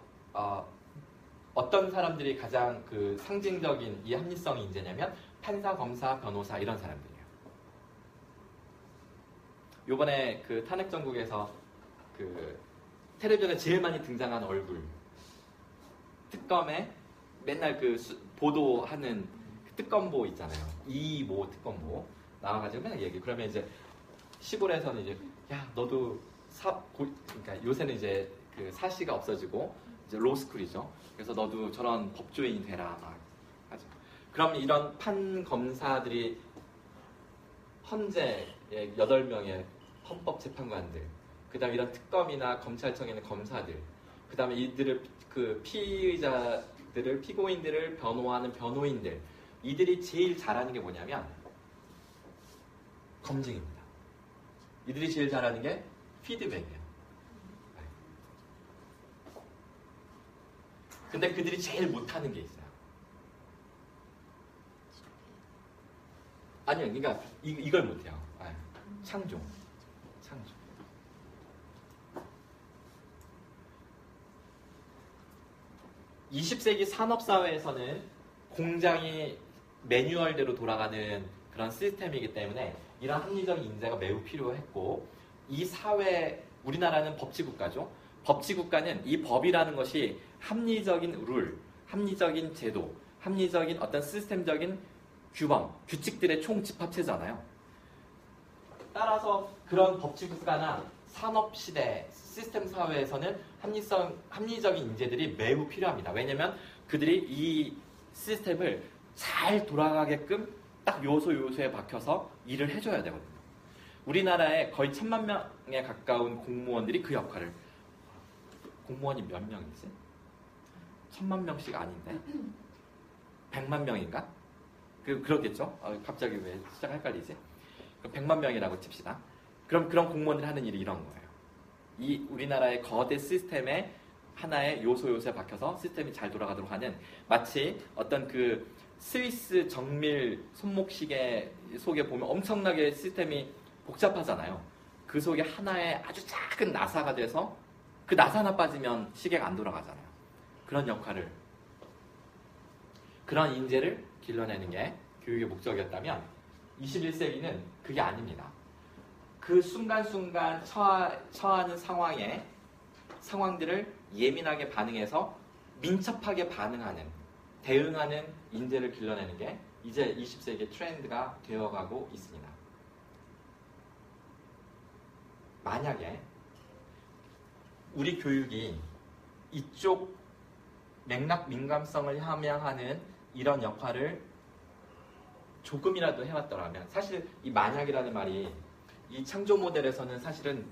[SPEAKER 1] 어떤 사람들이 가장 그 상징적인 이 합리성의 인재냐면 판사, 검사, 변호사 이런 사람들이에요. 요번에 그 탄핵 정국에서 그 텔레비전에 제일 많이 등장한 얼굴, 특검에 맨날 그 보도하는 그 특검보 있잖아요. 이모 특검보 나와가지고 맨날 얘기. 그러면 이제 시골에서는 이제 야 너도 그러니까 요새는 이제 그 사시가 없어지고 이제 로스쿨이죠. 그래서 너도 저런 법조인이 되라 막 하죠. 그럼 이런 판검사들이 헌재의 8명의 헌법재판관들, 그 다음에 이런 특검이나 검찰청에 있는 검사들, 그 다음에 이들을 그 피의자들을, 피고인들을 변호하는 변호인들, 이들이 제일 잘하는 게 뭐냐면 검증입니다. 이들이 제일 잘하는 게 피드백이에요. 근데 그들이 제일 못하는 게 있어요. 아니요, 그러니까 이걸 못해요. 창조. 20세기 산업사회에서는 공장이 매뉴얼대로 돌아가는 그런 시스템이기 때문에 이런 합리적인 인재가 매우 필요했고, 이 사회, 우리나라는 법치국가죠. 법치국가는 이 법이라는 것이 합리적인 룰, 합리적인 제도, 합리적인 어떤 시스템적인 규범, 규칙들의 총집합체잖아요. 따라서 그런 법치국가나 산업시대, 시스템 사회에서는 합리적인 인재들이 매우 필요합니다. 왜냐하면 그들이 이 시스템을 잘 돌아가게끔 딱 요소에 박혀서 일을 해줘야 되거든요. 우리나라에 거의 1000만 명에 가까운 공무원들이 그 역할을, 공무원이 몇 명이지? 1000만 명씩 아닌데? 100만 명인가? 그렇겠죠? 갑자기 왜 숫자가 헷갈리지? 100만 명이라고 칩시다. 그럼 그런 공무원들이 하는 일이 이런 거예요. 이 우리나라의 거대 시스템에 하나의 요소에 박혀서 시스템이 잘 돌아가도록 하는, 마치 어떤 그 스위스 정밀 손목시계 속에 보면 엄청나게 시스템이 복잡하잖아요. 그 속에 하나의 아주 작은 나사가 돼서 그 나사 하나 빠지면 시계가 안 돌아가잖아요. 그런 역할을, 그런 인재를 길러내는 게 교육의 목적이었다면 21세기는 그게 아닙니다. 그 순간순간 처하는 상황들을 예민하게 반응해서 민첩하게 반응하는, 대응하는 인재를 길러내는 게 이제 20세기의 트렌드가 되어가고 있습니다. 만약에 우리 교육이 이쪽 맥락 민감성을 함양하는 이런 역할을 조금이라도 해왔더라면, 사실 이 만약이라는 말이 이 창조 모델에서는 사실은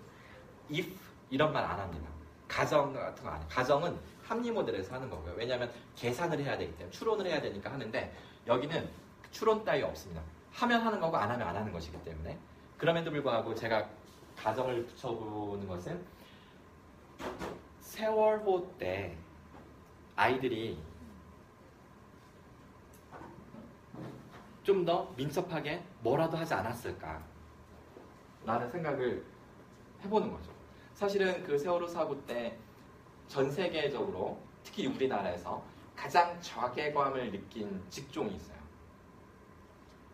[SPEAKER 1] if 이런 말 안 합니다. 가정 같은 거 안 해요. 가정은 합리 모델에서 하는 거고요. 왜냐하면 계산을 해야 되기 때문에 추론을 해야 되니까 하는데 여기는 추론 따위 없습니다. 하면 하는 거고 안 하면 안 하는 것이기 때문에 그럼에도 불구하고 제가 가정을 붙여보는 것은 세월호 때 아이들이 좀 더 민첩하게 뭐라도 하지 않았을까 라는 생각을 해보는 거죠. 사실은 그 세월호 사고 때 전 세계적으로 특히 우리나라에서 가장 자괴감을 느낀 직종이 있어요.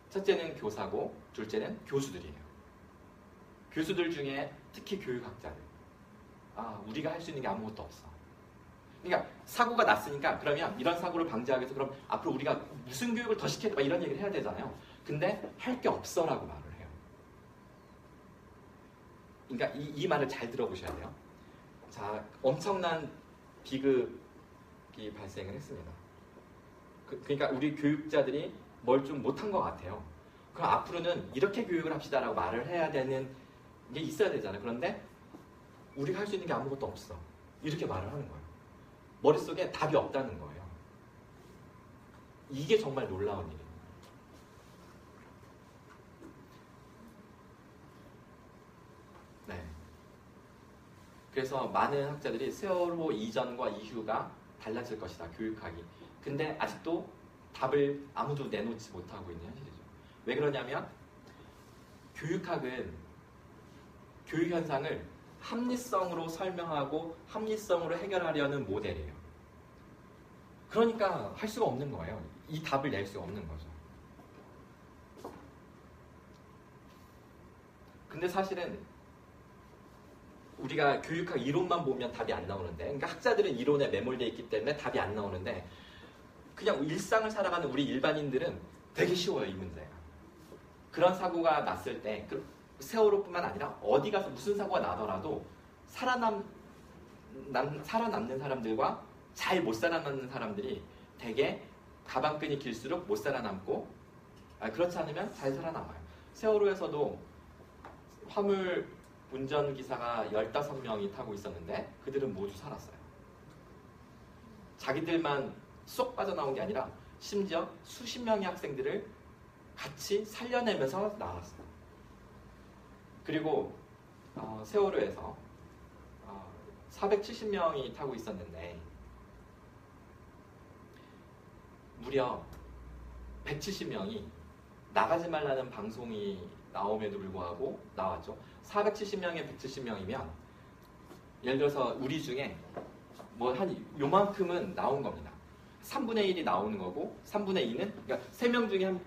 [SPEAKER 1] 첫째는 교사고 둘째는 교수들이에요. 교수들 중에 특히 교육학자들. 우리가 할 수 있는 게 아무것도 없어. 그러니까 사고가 났으니까 그러면 이런 사고를 방지하기 위해서 그럼 앞으로 우리가 무슨 교육을 더 시켜야 돼? 막 이런 얘기를 해야 되잖아요. 근데 할 게 없어라고 말을 해요. 그러니까 이 말을 잘 들어보셔야 돼요. 자, 엄청난 비극이 발생을 했습니다. 그러니까 우리 교육자들이 뭘 좀 못한 것 같아요. 그럼 앞으로는 이렇게 교육을 합시다라고 말을 해야 되는 게 있어야 되잖아요. 그런데 우리가 할 수 있는 게 아무것도 없어. 이렇게 말을 하는 거예요. 머릿속에 답이 없다는 거예요. 이게 정말 놀라운 일입니다. 네. 그래서 많은 학자들이 세월호 이전과 이후가 달라질 것이다. 교육학이. 근데 아직도 답을 아무도 내놓지 못하고 있는 현실이죠. 왜 그러냐면 교육학은 교육 현상을 합리성으로 설명하고 합리성으로 해결하려는 모델이에요. 그러니까 할 수가 없는 거예요. 이 답을 낼 수가 없는 거죠. 근데 사실은 우리가 교육학 이론만 보면 답이 안 나오는데, 그러니까 학자들은 이론에 매몰되어 있기 때문에 답이 안 나오는데 그냥 일상을 살아가는 우리 일반인들은 되게 쉬워요, 이 문제가. 그런 사고가 났을 때 세월호뿐만 아니라 어디 가서 무슨 사고가 나더라도 살아남는 사람들과 잘 못 살아남는 사람들이 되게 가방끈이 길수록 못 살아남고 그렇지 않으면 잘 살아남아요. 세월호에서도 화물 운전기사가 15명이 타고 있었는데 그들은 모두 살았어요. 자기들만 쏙 빠져나온 게 아니라 심지어 수십 명의 학생들을 같이 살려내면서 나왔어요. 그리고 세월호에서 470명이 타고 있었는데 무려 170명이 나가지 말라는 방송이 나옴에도 불구하고 나왔죠. 470명에 170명이면 예를 들어서 우리 중에 뭐 한 요만큼은 나온 겁니다. 3분의 1이 나오는 거고 3분의 2는 그러니까 3명 중에 한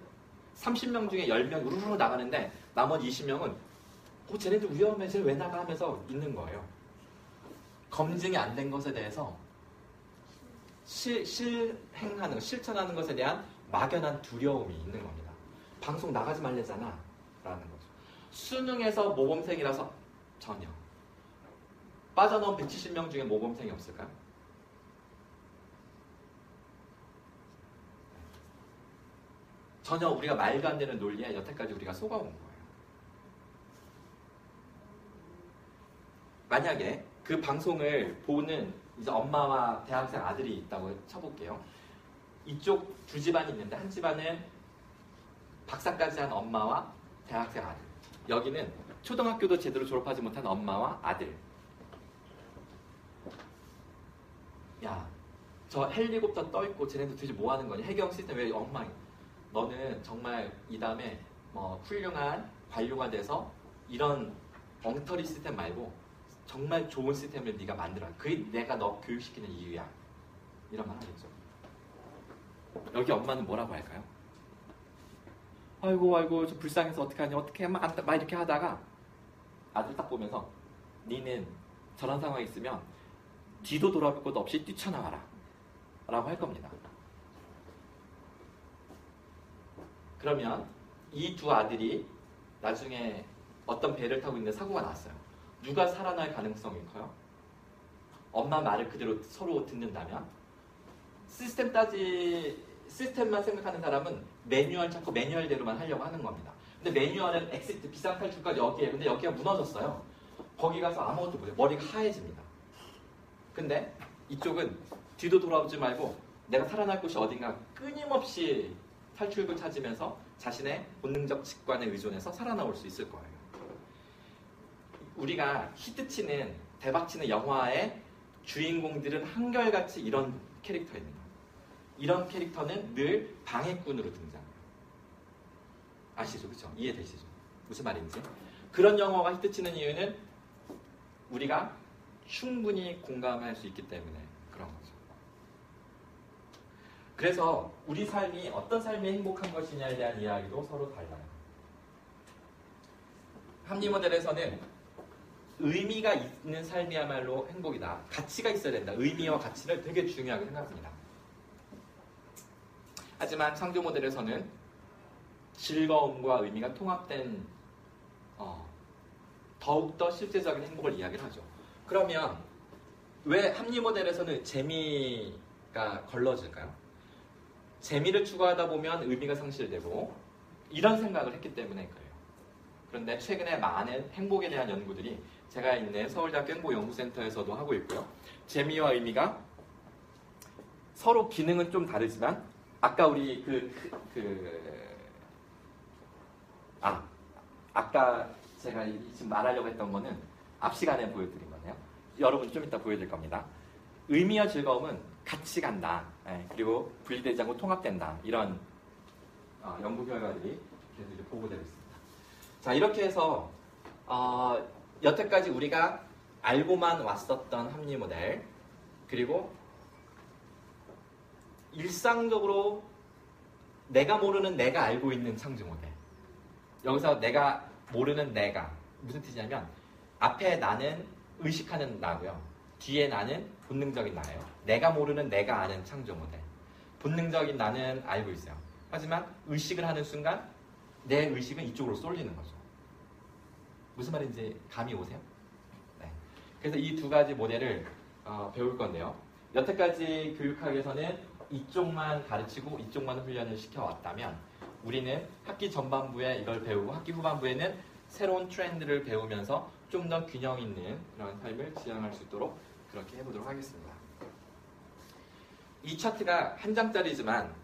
[SPEAKER 1] 30명 중에 10명 우르르 나가는데 나머지 20명은 쟤네들 위험해, 쟤네 왜 나가 하면서 있는 거예요. 검증이 안 된 것에 대해서 실천하는 것에 대한 막연한 두려움이 있는 겁니다. 방송 나가지 말래잖아 라는 거죠. 수능에서 모범생이라서 전혀. 빠져나온 170명 중에 모범생이 없을까요? 전혀 우리가 말도 안 되는 논리에 여태까지 우리가 속아온 거예요. 만약에 그 방송을 보는 이제 엄마와 대학생 아들이 있다고 쳐볼게요. 이쪽 두 집안이 있는데 한 집안은 박사까지 한 엄마와 대학생 아들. 여기는 초등학교도 제대로 졸업하지 못한 엄마와 아들. 야, 저 헬리콥터 떠있고 쟤네들 도대체 뭐 하는 거냐? 해경 시스템 왜 엉망이야? 너는 정말 이 다음에 뭐 훌륭한 관료가 돼서 이런 엉터리 시스템 말고 정말 좋은 시스템을 네가 만들어. 그게 내가 너 교육시키는 이유야. 이런 말 하겠죠. 여기 엄마는 뭐라고 할까요? 아이고 저 불쌍해서 어떡하니 어떻게 막 이렇게 하다가 아들 딱 보면서 니는 저런 상황에 있으면 뒤도 돌아볼 것도 없이 뛰쳐나가라 라고 할 겁니다. 그러면 이 두 아들이 나중에 어떤 배를 타고 있는데 사고가 났어요. 누가 살아날 가능성이 커요? 엄마 말을 그대로 서로 듣는다면 시스템만 생각하는 사람은 매뉴얼 찾고 매뉴얼대로만 하려고 하는 겁니다. 근데 매뉴얼은 엑시트 비상탈출까지 여기에 근데 여기가 무너졌어요. 거기 가서 아무것도 못해요. 머리가 하얘집니다. 근데 이쪽은 뒤도 돌아오지 말고 내가 살아날 곳이 어딘가 끊임없이 탈출구를 찾으면서 자신의 본능적 직관에 의존해서 살아나올 수 있을 거예요. 우리가 히트치는 대박치는 영화의 주인공들은 한결같이 이런 캐릭터입니다. 이런 캐릭터는 늘 방해꾼으로 등장해요. 아시죠? 그렇죠? 이해되시죠? 무슨 말인지? 그런 영화가 히트치는 이유는 우리가 충분히 공감할 수 있기 때문에 그런 거죠. 그래서 우리 삶이 어떤 삶이 행복한 것이냐에 대한 이야기도 서로 달라요. 합리 모델에서는 의미가 있는 삶이야말로 행복이다. 가치가 있어야 된다. 의미와 가치를 되게 중요하게 생각합니다. 하지만 창조 모델에서는 즐거움과 의미가 통합된 더욱더 실제적인 행복을 이야기를 하죠. 그러면 왜 합리 모델에서는 재미가 걸러질까요? 재미를 추구하다 보면 의미가 상실되고 이런 생각을 했기 때문에 그래요. 그런데 최근에 많은 행복에 대한 연구들이 제가 있는 서울대학교 행복연구센터에서도 하고 있고요. 재미와 의미가 서로 기능은 좀 다르지만 아까 우리 아까 제가 지금 말하려고 했던 거는 앞 시간에 보여드린 거네요. 여러분 좀 이따 보여드릴 겁니다. 의미와 즐거움은 같이 간다. 그리고 분리되지 않고 통합된다. 이런 연구 결과들이 계속 이제 보고되고 있습니다. 자, 이렇게 해서 여태까지 우리가 알고만 왔었던 합리 모델, 그리고 일상적으로 내가 모르는 내가 알고 있는 창조 모델. 여기서 내가 모르는 내가 무슨 뜻이냐면 앞에 나는 의식하는 나고요. 뒤에 나는 본능적인 나예요. 내가 모르는 내가 아는 창조 모델. 본능적인 나는 알고 있어요. 하지만 의식을 하는 순간 내 의식은 이쪽으로 쏠리는 거죠. 무슨 말인지 감이 오세요? 네. 그래서 이 두 가지 모델을 배울 건데요. 여태까지 교육학에서는 이쪽만 가르치고 이쪽만 훈련을 시켜왔다면 우리는 학기 전반부에 이걸 배우고 학기 후반부에는 새로운 트렌드를 배우면서 좀 더 균형 있는 그런 삶을 지향할 수 있도록 그렇게 해보도록 하겠습니다. 이 차트가 한 장짜리지만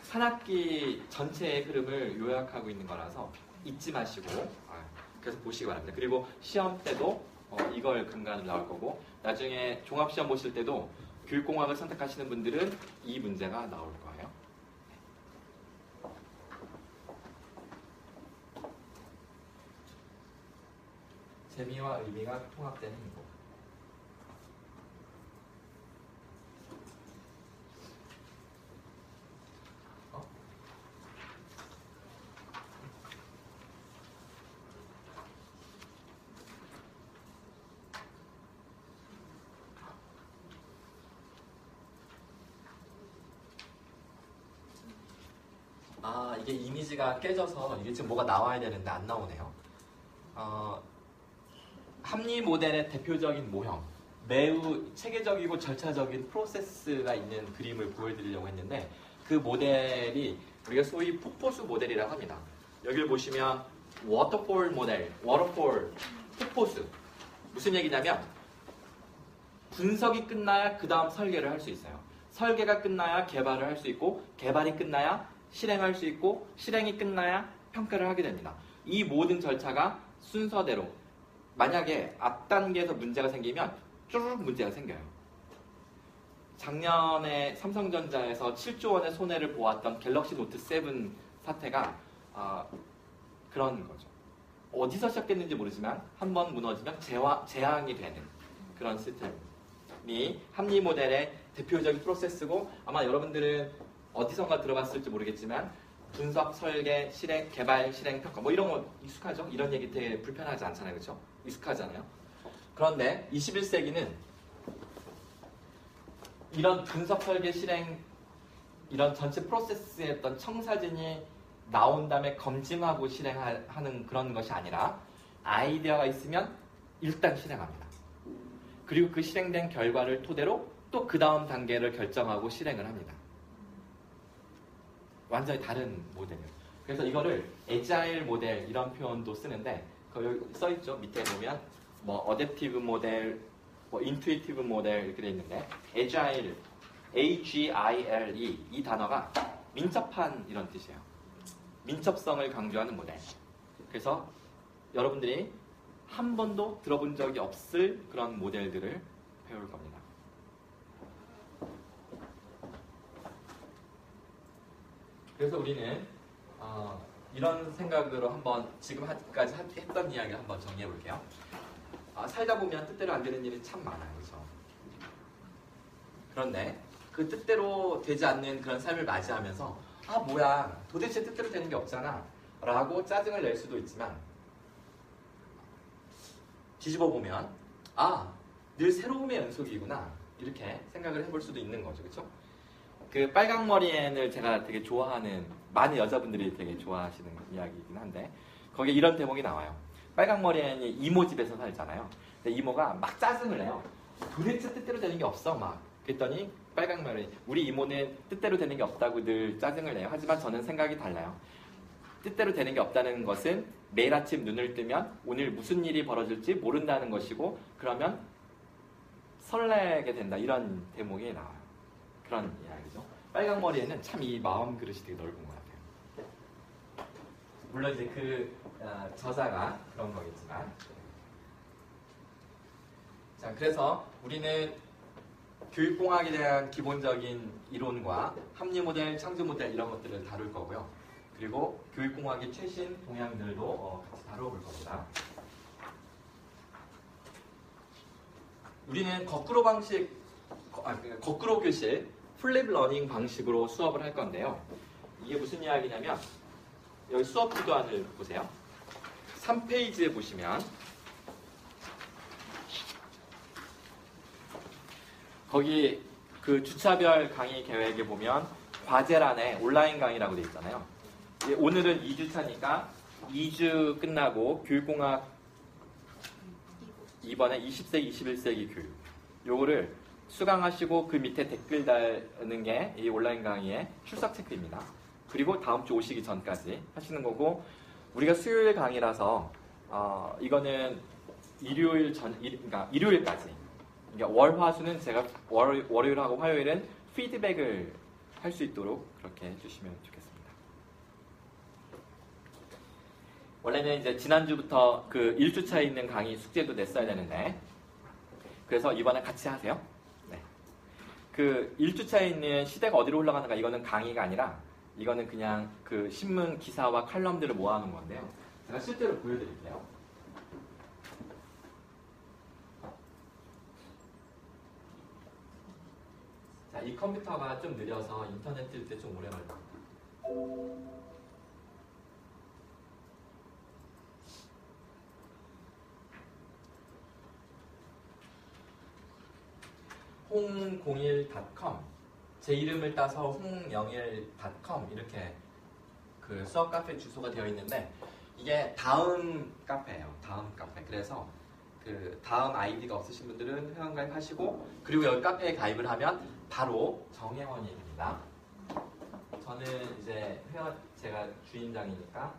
[SPEAKER 1] 한 학기 전체의 흐름을 요약하고 있는 거라서 잊지 마시고 그래서 보시기 바랍니다. 그리고 시험 때도 이걸 근간으로 나올 거고 나중에 종합시험 보실 때도 교육공학을 선택하시는 분들은 이 문제가 나올 거예요. 재미와 의미가 통합되는 행복. 이게 이미지가 깨져서 이게 지금 뭐가 나와야 되는데 안 나오네요. 합리 모델의 대표적인 모형, 매우 체계적이고 절차적인 프로세스가 있는 그림을 보여드리려고 했는데 그 모델이 우리가 소위 폭포수 모델이라고 합니다. 여기를 보시면 워터폴 모델, 워터폴, 폭포수. 무슨 얘기냐면 분석이 끝나야 그 다음 설계를 할 수 있어요. 설계가 끝나야 개발을 할 수 있고 개발이 끝나야 실행할 수 있고 실행이 끝나야 평가를 하게 됩니다. 이 모든 절차가 순서대로 만약에 앞 단계에서 문제가 생기면 쭈르륵 문제가 생겨요. 작년에 삼성전자에서 7조 원의 손해를 보았던 갤럭시 노트 7 사태가 그런 거죠. 어디서 시작됐는지 모르지만 한번 무너지면 재앙이 되는 그런 시스템이 합리 모델의 대표적인 프로세스고 아마 여러분들은 어디선가 들어봤을지 모르겠지만 분석, 설계, 실행, 개발, 실행, 평가 뭐 이런 거 익숙하죠? 이런 얘기 되게 불편하지 않잖아요. 그렇죠? 익숙하잖아요. 그런데 21세기는 이런 분석, 설계, 실행 이런 전체 프로세스의 어떤 청사진이 나온 다음에 검증하고 실행하는 그런 것이 아니라 아이디어가 있으면 일단 실행합니다. 그리고 그 실행된 결과를 토대로 또 그 다음 단계를 결정하고 실행을 합니다. 완전히 다른 모델이에요. 그래서 이거를 에자일 모델 이런 표현도 쓰는데 여기 써있죠. 밑에 보면 뭐 어댑티브 모델, 뭐 인투이티브 모델 이렇게 돼 있는데 agile, AGILE 이 단어가 민첩한 이런 뜻이에요. 민첩성을 강조하는 모델. 그래서 여러분들이 한 번도 들어본 적이 없을 그런 모델들을 배울 겁니다. 그래서 우리는 이런 생각으로 한번 지금까지 했던 이야기를 한번 정리해 볼게요. 살다 보면 뜻대로 안 되는 일이 참 많아요. 그렇죠? 그런데 그 뜻대로 되지 않는 그런 삶을 맞이하면서 뭐야 도대체 뜻대로 되는 게 없잖아 라고 짜증을 낼 수도 있지만 뒤집어 보면 늘 새로움의 연속이구나 이렇게 생각을 해볼 수도 있는 거죠. 그렇죠? 그 빨강머리엔을 제가 되게 좋아하는 많은 여자분들이 되게 좋아하시는 이야기이긴 한데 거기에 이런 대목이 나와요. 빨강머리엔이 이모 집에서 살잖아요. 근데 이모가 막 짜증을 내요. 도대체 뜻대로 되는 게 없어 막. 그랬더니 빨강머리엔 우리 이모는 뜻대로 되는 게 없다고 늘 짜증을 내요. 하지만 저는 생각이 달라요. 뜻대로 되는 게 없다는 것은 매일 아침 눈을 뜨면 오늘 무슨 일이 벌어질지 모른다는 것이고 그러면 설레게 된다 이런 대목이 나와요. 그런 이야기죠. 빨강머리에는 참 이 마음 그릇이 되게 넓은 것 같아요. 물론 이제 그 저자가 그런 거겠지만 자 그래서 우리는 교육공학에 대한 기본적인 이론과 합리 모델, 창조 모델 이런 것들을 다룰 거고요. 그리고 교육공학의 최신 동향들도 같이 다뤄볼 겁니다. 우리는 거꾸로 교실, 플립 러닝 방식으로 수업을 할 건데요. 이게 무슨 이야기냐면 여기 수업 구도안을 보세요. 3페이지에 보시면 거기 그 주차별 강의 계획에 보면 과제란에 온라인 강의라고 되어 있잖아요. 오늘은 2주차니까 2주 끝나고 교육공학 이번에 20세기, 21세기 교육 요거를 수강하시고 그 밑에 댓글 달는 게 이 온라인 강의의 출석 체크입니다. 그리고 다음 주 오시기 전까지 하시는 거고 우리가 수요일 강의라서 이거는 그러니까 일요일까지 그러니까 월화수는 제가 월요일하고 화요일은 피드백을 할 수 있도록 그렇게 해주시면 좋겠습니다. 원래는 이제 지난주부터 그 1주차에 있는 강의 숙제도 냈어야 되는데 그래서 이번에 같이 하세요. 네. 그 1주차에 있는 시대가 어디로 올라가는가 이거는 강의가 아니라 이거는 그냥 그 신문 기사와 칼럼들을 모아놓은 건데요. 제가 실제로 보여드릴게요. 자, 이 컴퓨터가 좀 느려서 인터넷 뜰 때 좀 오래 걸립니다. 홍01.com 제 이름을 따서 홍영일.com 이렇게 그 수업 카페 주소가 되어 있는데 이게 다음 카페예요. 다음 카페. 그래서 그 다음 아이디가 없으신 분들은 회원가입 하시고 그리고 여기 카페에 가입을 하면 바로 정혜원이 됩니다. 저는 이제 회원 제가 주인장이니까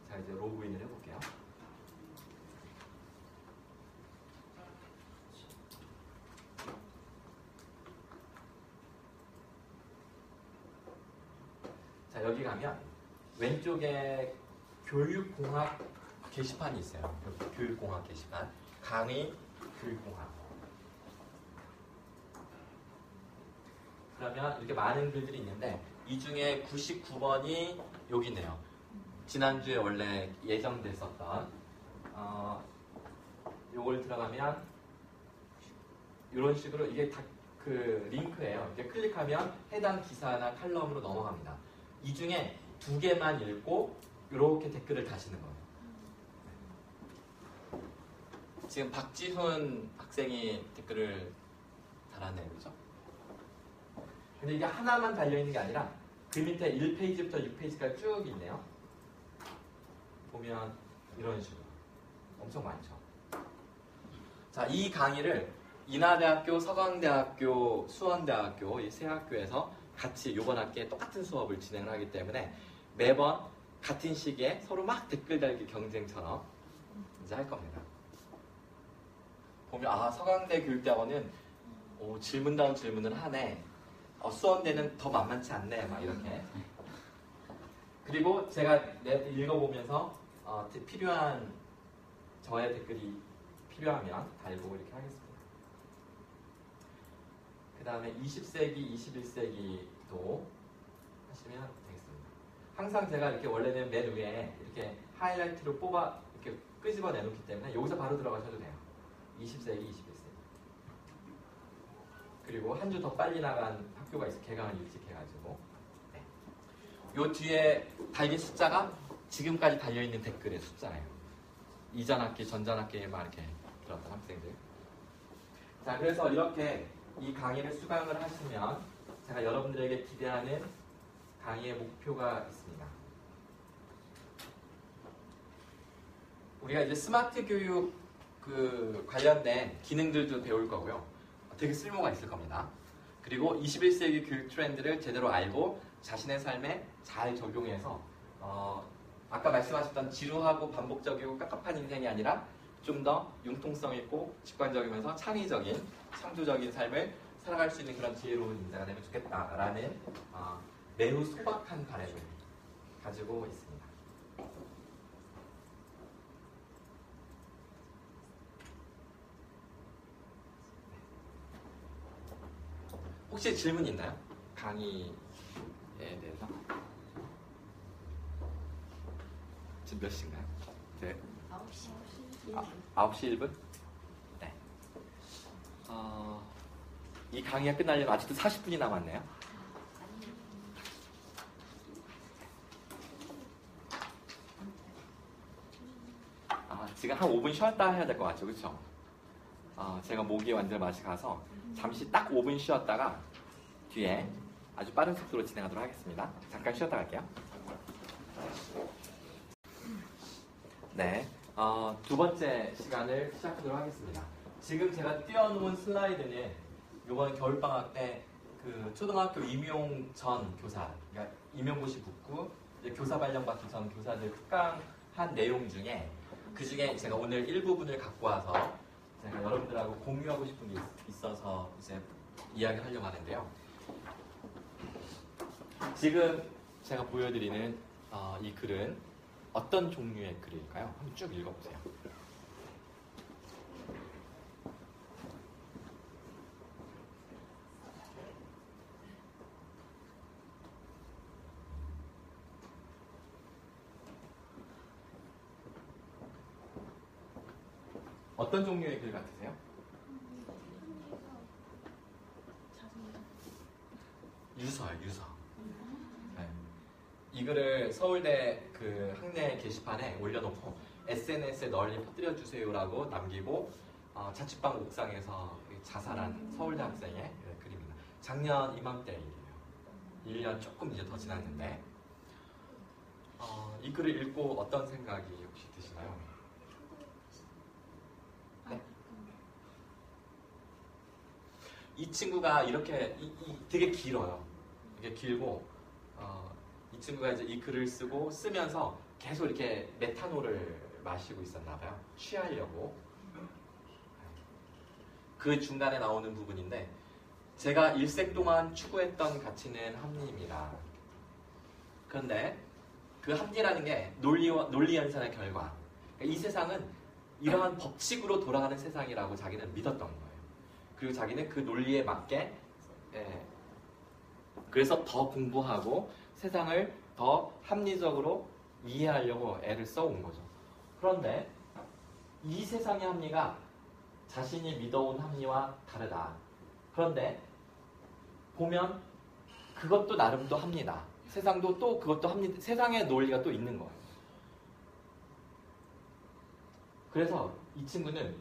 [SPEAKER 1] 제가 이제 로그인을 해볼게요. 자 여기 가면 왼쪽에 교육공학 게시판이 있어요. 여기 교육공학 게시판 강의 교육공학 그러면 이렇게 많은 글들이 있는데 이 중에 99번이 여기 있네요. 지난주에 원래 예정됐었던 요걸 들어가면 이런 식으로 이게 다 그 링크예요. 이렇게 클릭하면 해당 기사나 칼럼으로 넘어갑니다. 이 중에 2개만 읽고 이렇게 댓글을 다시는 거예요. 지금 박지훈 학생이 댓글을 달았네요. 그죠? 근데 이게 하나만 달려있는 게 아니라 그 밑에 1페이지부터 6페이지까지 쭉 있네요. 보면 이런 식으로 엄청 많죠. 자, 이 강의를 인하대학교, 서강대학교, 수원대학교 이 세 학교에서 같이 이번 학기에 똑같은 수업을 진행을 하기 때문에 매번 같은 시기에 서로 막 댓글 달기 경쟁처럼 이제 할 겁니다. 보면 아 서강대 교육대학원은 질문다운 질문을 하네. 수원대는 더 만만치 않네. 막 이렇게. 그리고 제가 읽어보면서 필요한 저의 댓글이 필요하면 달고 이렇게 하겠습니다. 그 다음에 20세기, 21세기도 하시면 되겠습니다. 항상 제가 이렇게 원래는 맨 위에 이렇게 하이라이트로 뽑아 이렇게 끄집어 내놓기 때문에 여기서 바로 들어가셔도 돼요. 20세기, 21세기. 그리고 한 주 더 빨리 나간 학교가 있어요. 개강을 일찍 해가지고. 네. 요 뒤에 달린 숫자가 지금까지 달려있는 댓글의 숫자예요. 이전 학기, 전전 학기에 막 이렇게 들었던 학생들. 자, 그래서 이렇게 이 강의를 수강을 하시면 제가 여러분들에게 기대하는 강의의 목표가 있습니다. 우리가 이제 스마트 교육 관련된 기능들도 배울 거고요. 되게 쓸모가 있을 겁니다. 그리고 21세기 교육 트렌드를 제대로 알고 자신의 삶에 잘 적용해서 아까 말씀하셨던 지루하고 반복적이고 깝깝한 인생이 아니라 좀 더 융통성 있고 직관적이면서 창의적인 창조적인 삶을 살아갈 수 있는 그런 지혜로운 인자가 되면 좋겠다라는 매우 소박한 바람을 가지고 있습니다. 혹시 질문 있나요? 강의에 대해서? 지금 몇 시인가요? 네.
[SPEAKER 3] 9시.
[SPEAKER 1] 9시 1분? 네. 이 강의가 끝나려면 아직도 40분이 남았네요. 지금 한 5분 쉬었다 해야 될 것 같죠? 그렇죠? 제가 모기에 완전 맛이 가서 잠시 딱 5분 쉬었다가 뒤에 아주 빠른 속도로 진행하도록 하겠습니다. 잠깐 쉬었다 갈게요. 네, 두 번째 시간을 시작하도록 하겠습니다. 지금 제가 띄워놓은 슬라이드는 이번 겨울방학 때 그 초등학교 임용 전 교사, 그러니까 임용고시 붙고 교사 발령 받기 전 교사들 특강한 내용 중에 그 중에 제가 오늘 일부분을 갖고 와서 제가 여러분들하고 공유하고 싶은 게 있어서 이제 이야기를 하려고 하는데요. 지금 제가 보여드리는 이 글은 어떤 종류의 글일까요? 한번 쭉 읽어보세요. 어떤 종류의 글 같으세요? 유서요, 유서. 네. 이 글을 서울대 그 학내 게시판에 올려놓고 SNS에 널리 퍼뜨려주세요라고 남기고 자취방 옥상에서 자살한 서울대 학생의 글입니다. 작년 이맘때 일이에요. 1년 조금 이제 더 지났는데 이 글을 읽고 어떤 생각이 혹시 드시나요? 네. 이 친구가 이렇게 되게 길어요. 이게 길고 이 친구가 이제 이 글을 쓰면서 계속 이렇게 메탄올을 마시고 있었나 봐요. 취하려고. 그 중간에 나오는 부분인데 제가 일생 동안 추구했던 가치는 합리입니다. 그런데 그 합리라는 게 논리 연산의 결과. 그러니까 이 세상은 이러한 법칙으로 돌아가는 세상이라고 자기는 믿었던 거예요. 그리고 자기는 그 논리에 맞게 그래서 더 공부하고 세상을 더 합리적으로 이해하려고 애를 써온 거죠. 그런데 이 세상의 합리가 자신이 믿어온 합리와 다르다. 그런데 보면 그것도 나름 또 합니다. 세상도 또 그것도 합리, 세상의 논리가 또 있는 거예요. 그래서 이 친구는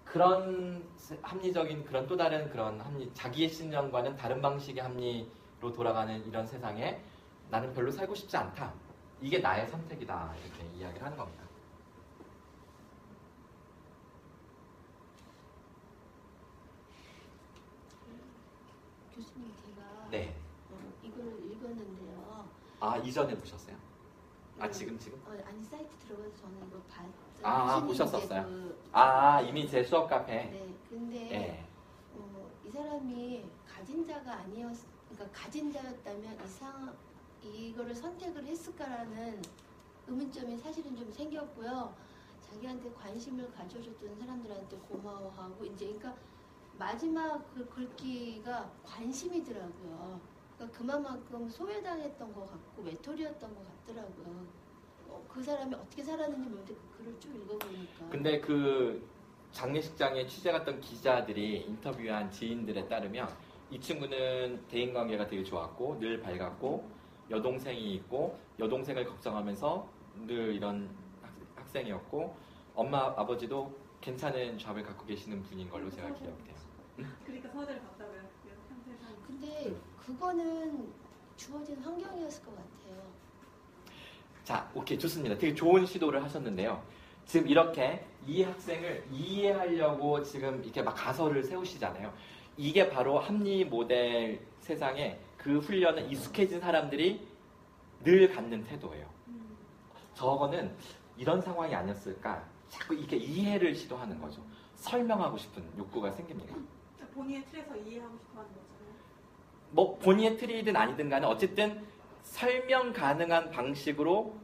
[SPEAKER 1] 그런 합리적인 그런 또 다른 그런 합리, 자기의 신념과는 다른 방식의 합리로 돌아가는 이런 세상에 나는 별로 살고 싶지 않다. 이게 나의 선택이다. 이렇게 이야기를 하는 겁니다.
[SPEAKER 3] 교수님 제가
[SPEAKER 1] 네.
[SPEAKER 3] 이거를 읽었는데요.
[SPEAKER 1] 이전에 보셨어요? 지금?
[SPEAKER 3] 아니 사이트 들어가서 저는 이거
[SPEAKER 1] 아,
[SPEAKER 3] 교수님
[SPEAKER 1] 보셨었어요?
[SPEAKER 3] 이제
[SPEAKER 1] 이미 제 수업 카페.
[SPEAKER 3] 네, 근데
[SPEAKER 1] 예.
[SPEAKER 3] 이 사람이 가진 자가 그러니까 가진 자였다면 이거를 선택을 했을까라는 의문점이 사실은 좀 생겼고요. 자기한테 관심을 가져줬던 사람들한테 고마워하고 이제 그러니까 마지막 그 글귀가 관심이더라고요. 그러니까 그만큼 소외당했던 것 같고 외톨이였던 것 같더라고요. 그 사람이 어떻게 살았는지 모르는데 그 글을 쭉 읽어보니까.
[SPEAKER 1] 근데 그 장례식장에 취재 갔던 기자들이 인터뷰한 지인들에 따르면 이 친구는 대인관계가 되게 좋았고 늘 밝았고 여동생이 있고 여동생을 걱정하면서 늘 이런 학생이었고 엄마 아버지도 괜찮은 잡을 갖고 계시는 분인 걸로 제가 기억돼요.
[SPEAKER 2] 그러니까 서재를 갔다고요. 평생 산.
[SPEAKER 3] 근데 그거는 주어진 환경이었을 것 같아요.
[SPEAKER 1] 자, 오케이, 좋습니다. 되게 좋은 시도를 하셨는데요. 지금 이렇게 이 학생을 이해하려고 지금 이렇게 막 가설을 세우시잖아요. 이게 바로 합리 모델 세상에 그 훈련에 익숙해진 사람들이 늘 갖는 태도예요. 저거는 이런 상황이 아니었을까? 자꾸 이렇게 이해를 시도하는 거죠. 설명하고 싶은 욕구가 생깁니다.
[SPEAKER 2] 본인의 틀에서 이해하고 싶어 하는 거잖아요.
[SPEAKER 1] 뭐 본인의 틀이든 아니든 간에 어쨌든 설명 가능한 방식으로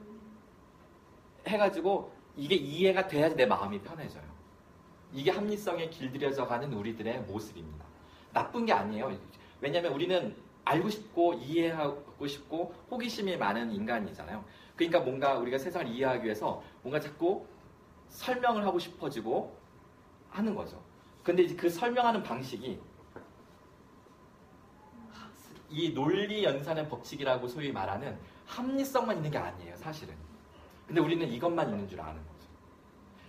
[SPEAKER 1] 해가지고 이게 이해가 돼야지 내 마음이 편해져요. 이게 합리성에 길들여져가는 우리들의 모습입니다. 나쁜 게 아니에요. 왜냐하면 우리는 알고 싶고 이해하고 싶고 호기심이 많은 인간이잖아요. 그러니까 뭔가 우리가 세상을 이해하기 위해서 뭔가 자꾸 설명을 하고 싶어지고 하는 거죠. 근데 이제 그 설명하는 방식이 이 논리 연산의 법칙이라고 소위 말하는 합리성만 있는 게 아니에요, 사실은. 근데 우리는 이것만 있는 줄 아는 거죠.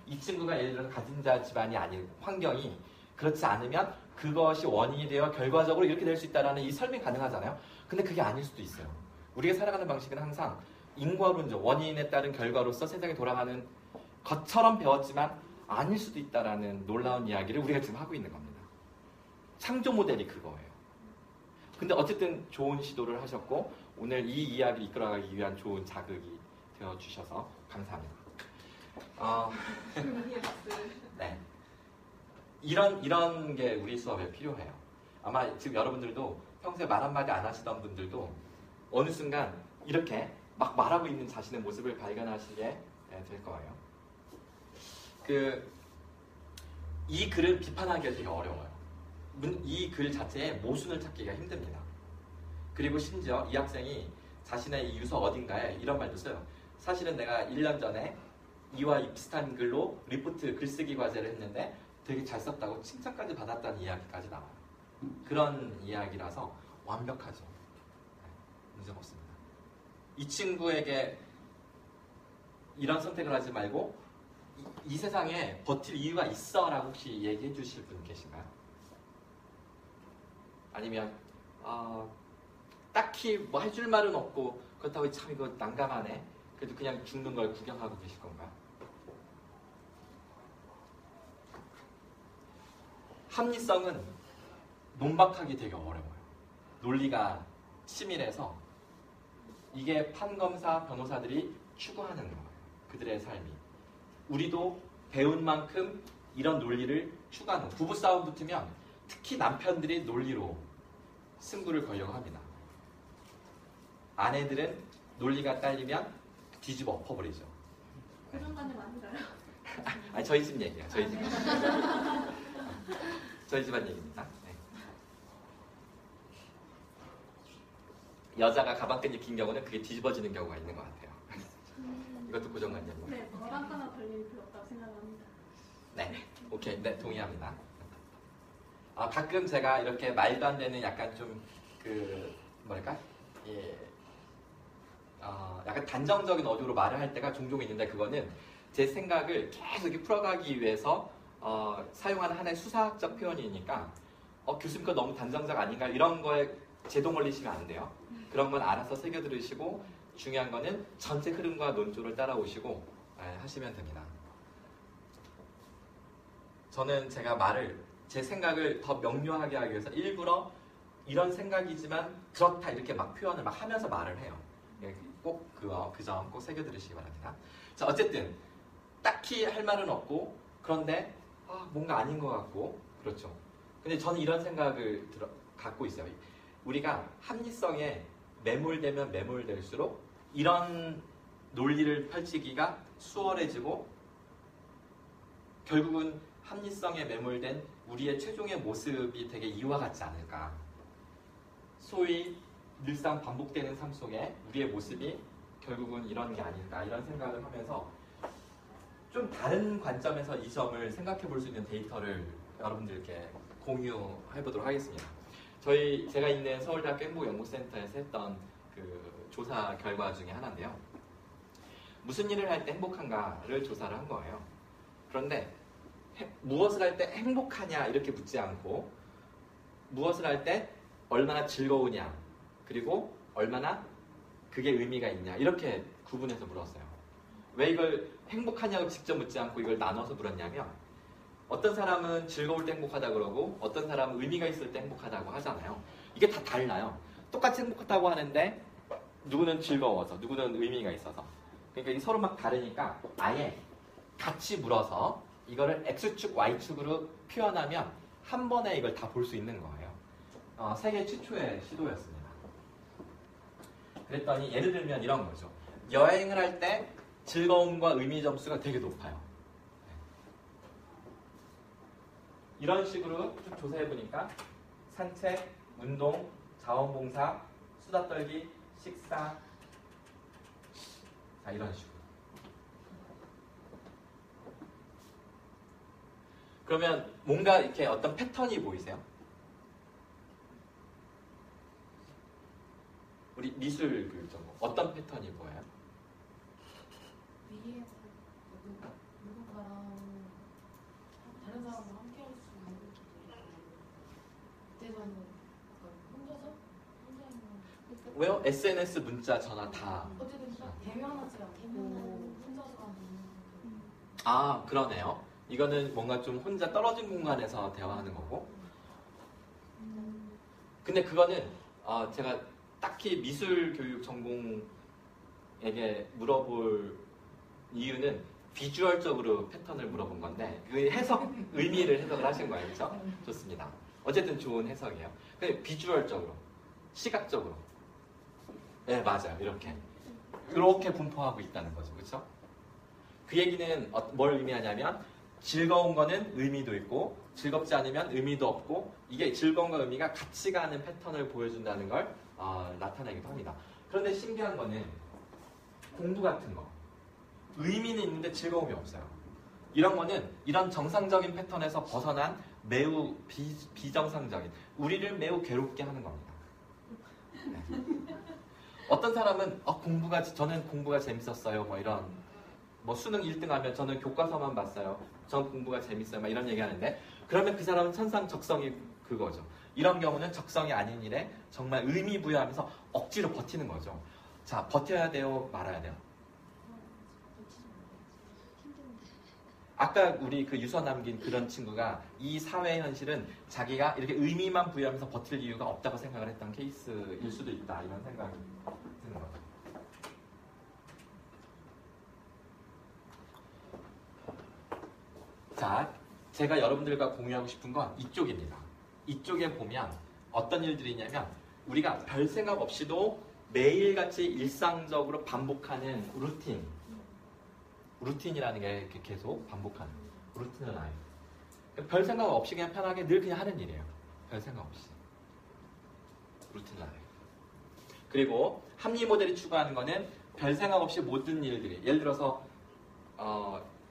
[SPEAKER 1] 이 친구가 예를 들어서 가진 자 집안이 아닌 환경이 그렇지 않으면 그것이 원인이 되어 결과적으로 이렇게 될 수 있다는 이 설명이 가능하잖아요. 근데 그게 아닐 수도 있어요. 우리가 살아가는 방식은 항상 인과론적, 원인에 따른 결과로서 세상이 돌아가는 것처럼 배웠지만 아닐 수도 있다는 놀라운 이야기를 우리가 지금 하고 있는 겁니다. 창조 모델이 그거예요. 근데 어쨌든 좋은 시도를 하셨고 오늘 이 이야기를 이끌어가기 위한 좋은 자극이 되어주셔서 감사합니다. 네. 이런 게 우리 수업에 필요해요. 아마 지금 여러분들도 평소에 말 한마디 안 하시던 분들도 어느 순간 이렇게 막 말하고 있는 자신의 모습을 발견하시게 될 거예요. 이 글을 비판하기가 되게 어려워요. 이 글 자체에 모순을 찾기가 힘듭니다. 그리고 심지어 이 학생이 자신의 이 유서 어딘가에 이런 말도 써요. 사실은 내가 1년 전에 이와 비슷한 글로 리포트 글쓰기 과제를 했는데 되게 잘 썼다고 칭찬까지 받았다는 이야기까지 나와요. 그런 이야기라서 완벽하죠. 문제가 없습니다. 이 친구에게 이런 선택을 하지 말고 이 세상에 버틸 이유가 있어 라고 혹시 얘기해 주실 분 계신가요? 아니면 딱히 뭐 해줄 말은 없고 그렇다고 참 이거 난감하네 그래도 그냥 죽는 걸 구경하고 계실 건가요? 합리성은 논박하기 되게 어려워요. 논리가 치밀해서 이게 판검사, 변호사들이 추구하는 거예요. 그들의 삶이. 우리도 배운 만큼 이런 논리를 추구하는 거예요. 부부싸움 붙으면 특히 남편들이 논리로 승부를 걸려고 합니다. 아내들은 논리가 딸리면 뒤집어 엎어버리죠.
[SPEAKER 2] 고정관념 아닌가요?
[SPEAKER 1] 아니 저희 집 얘기예요. 저희 집. 저희 집안 얘기입니다. 네. 여자가 가방끈이 긴 경우는 그게 뒤집어지는 경우가 있는 것 같아요. 이것도 고정관념이에요.
[SPEAKER 2] 네, 저랑 하나 관련이 별로 없다고 생각합니다.
[SPEAKER 1] 네, 오케이, 네 동의합니다. 가끔 제가 이렇게 말도 안 되는 약간 좀 뭐랄까, 약간 단정적인 어조로 말을 할 때가 종종 있는데 그거는 제 생각을 계속 이렇게 풀어가기 위해서 사용하는 하나의 수사학적 표현이니까 교수님 거 너무 단정적 아닌가 이런 거에 제동 걸리시면 안 돼요. 그런 건 알아서 새겨 들으시고 중요한 거는 전체 흐름과 논조를 따라오시고 하시면 됩니다. 저는 제가 제 생각을 더 명료하게 하기 위해서 일부러 이런 생각이지만 그렇다 이렇게 막 표현을 막 하면서 말을 해요. 꼭 그 점 꼭 새겨 들으시기 바랍니다. 자, 어쨌든 딱히 할 말은 없고 그런데 뭔가 아닌 것 같고 그렇죠. 근데 저는 이런 생각을 갖고 있어요. 우리가 합리성에 매몰되면 매몰될수록 이런 논리를 펼치기가 수월해지고 결국은 합리성에 매몰된 우리의 최종의 모습이 되게 이와 같지 않을까. 소위 늘상 반복되는 삶 속에 우리의 모습이 결국은 이런 게 아닐까 이런 생각을 하면서 좀 다른 관점에서 이 점을 생각해 볼 수 있는 데이터를 여러분들께 공유해 보도록 하겠습니다. 제가 있는 서울대학교 행복연구센터에서 했던 그 조사 결과 중에 하나인데요. 무슨 일을 할 때 행복한가를 조사를 한 거예요. 그런데 무엇을 할 때 행복하냐 이렇게 묻지 않고 무엇을 할 때 얼마나 즐거우냐 그리고 얼마나 그게 의미가 있냐 이렇게 구분해서 물었어요. 왜 이걸 행복하냐고 직접 묻지 않고 이걸 나눠서 물었냐면 어떤 사람은 즐거울 때 행복하다 그러고 어떤 사람은 의미가 있을 때 행복하다고 하잖아요. 이게 다 달라요. 똑같이 행복하다고 하는데 누구는 즐거워서 누구는 의미가 있어서 그러니까 이게 서로 막 다르니까 아예 같이 물어서 이거를 X축, Y축으로 표현하면 한 번에 이걸 다 볼 수 있는 거예요. 세계 최초의 시도였습니다. 그랬더니 예를 들면 이런 거죠. 여행을 할 때 즐거움과 의미 점수가 되게 높아요. 이런 식으로 쭉 조사해보니까 산책, 운동, 자원봉사, 수다 떨기, 식사 자 이런 식으로 그러면 뭔가 이렇게 어떤 패턴이 보이세요? 우리 미술 교육 전공 어떤 패턴이 보여요?
[SPEAKER 4] 위에서 누군가랑 다른 사람과 함께 할 수 있는 그때서는 혼자서? 혼자 있는
[SPEAKER 1] 왜요? SNS, 문자, 전화 다
[SPEAKER 4] 어쨌든 딱 대면하지 않고 혼자서 하는
[SPEAKER 1] 그러네요. 이거는 뭔가 좀 혼자 떨어진 공간에서 대화하는 거고 근데 그거는 제가 딱히 미술 교육 전공에게 물어볼 이유는 비주얼적으로 패턴을 물어본 건데 그 의미를 해석을 하신 거예요. 그렇죠? 좋습니다. 어쨌든 좋은 해석이에요. 근데 비주얼적으로, 시각적으로 네 맞아요. 이렇게 분포하고 있다는 거죠. 그렇죠? 그 얘기는 뭘 의미하냐면 즐거운 거는 의미도 있고 즐겁지 않으면 의미도 없고 이게 즐거움과 의미가 같이 가는 패턴을 보여준다는 걸 나타내기도 합니다. 그런데 신기한 거는 공부 같은 거 의미는 있는데 즐거움이 없어요. 이런 거는 이런 정상적인 패턴에서 벗어난 매우 비정상적인 우리를 매우 괴롭게 하는 겁니다. 네. 어떤 사람은 저는 공부가 재밌었어요. 뭐 수능 1등 하면 저는 교과서만 봤어요. 전 공부가 재밌어요. 막 이런 얘기 하는데 그러면 그 사람은 천상 적성이 그거죠. 이런 경우는 적성이 아닌 일에 정말 의미 부여하면서 억지로 버티는 거죠. 자, 버텨야 돼요? 말아야 돼요? 아까 우리 그 유서 남긴 그런 친구가 이 사회 현실은 자기가 이렇게 의미만 부여하면서 버틸 이유가 없다고 생각을 했던 케이스일 수도 있다. 이런 생각이 드는 거죠. 자, 제가 여러분들과 공유하고 싶은 건 이쪽입니다. 이쪽에 보면 어떤 일들이 있냐면 우리가 별 생각 없이도 매일같이 일상적으로 반복하는 루틴이라는 게 이렇게 계속 반복하는 루틴 라이프. 별 생각 없이 그냥 편하게 늘 그냥 하는 일이에요. 별 생각 없이. 루틴 라이프. 그리고 합리 모델이 추구하는 거는 별 생각 없이 모든 일들이 예를 들어서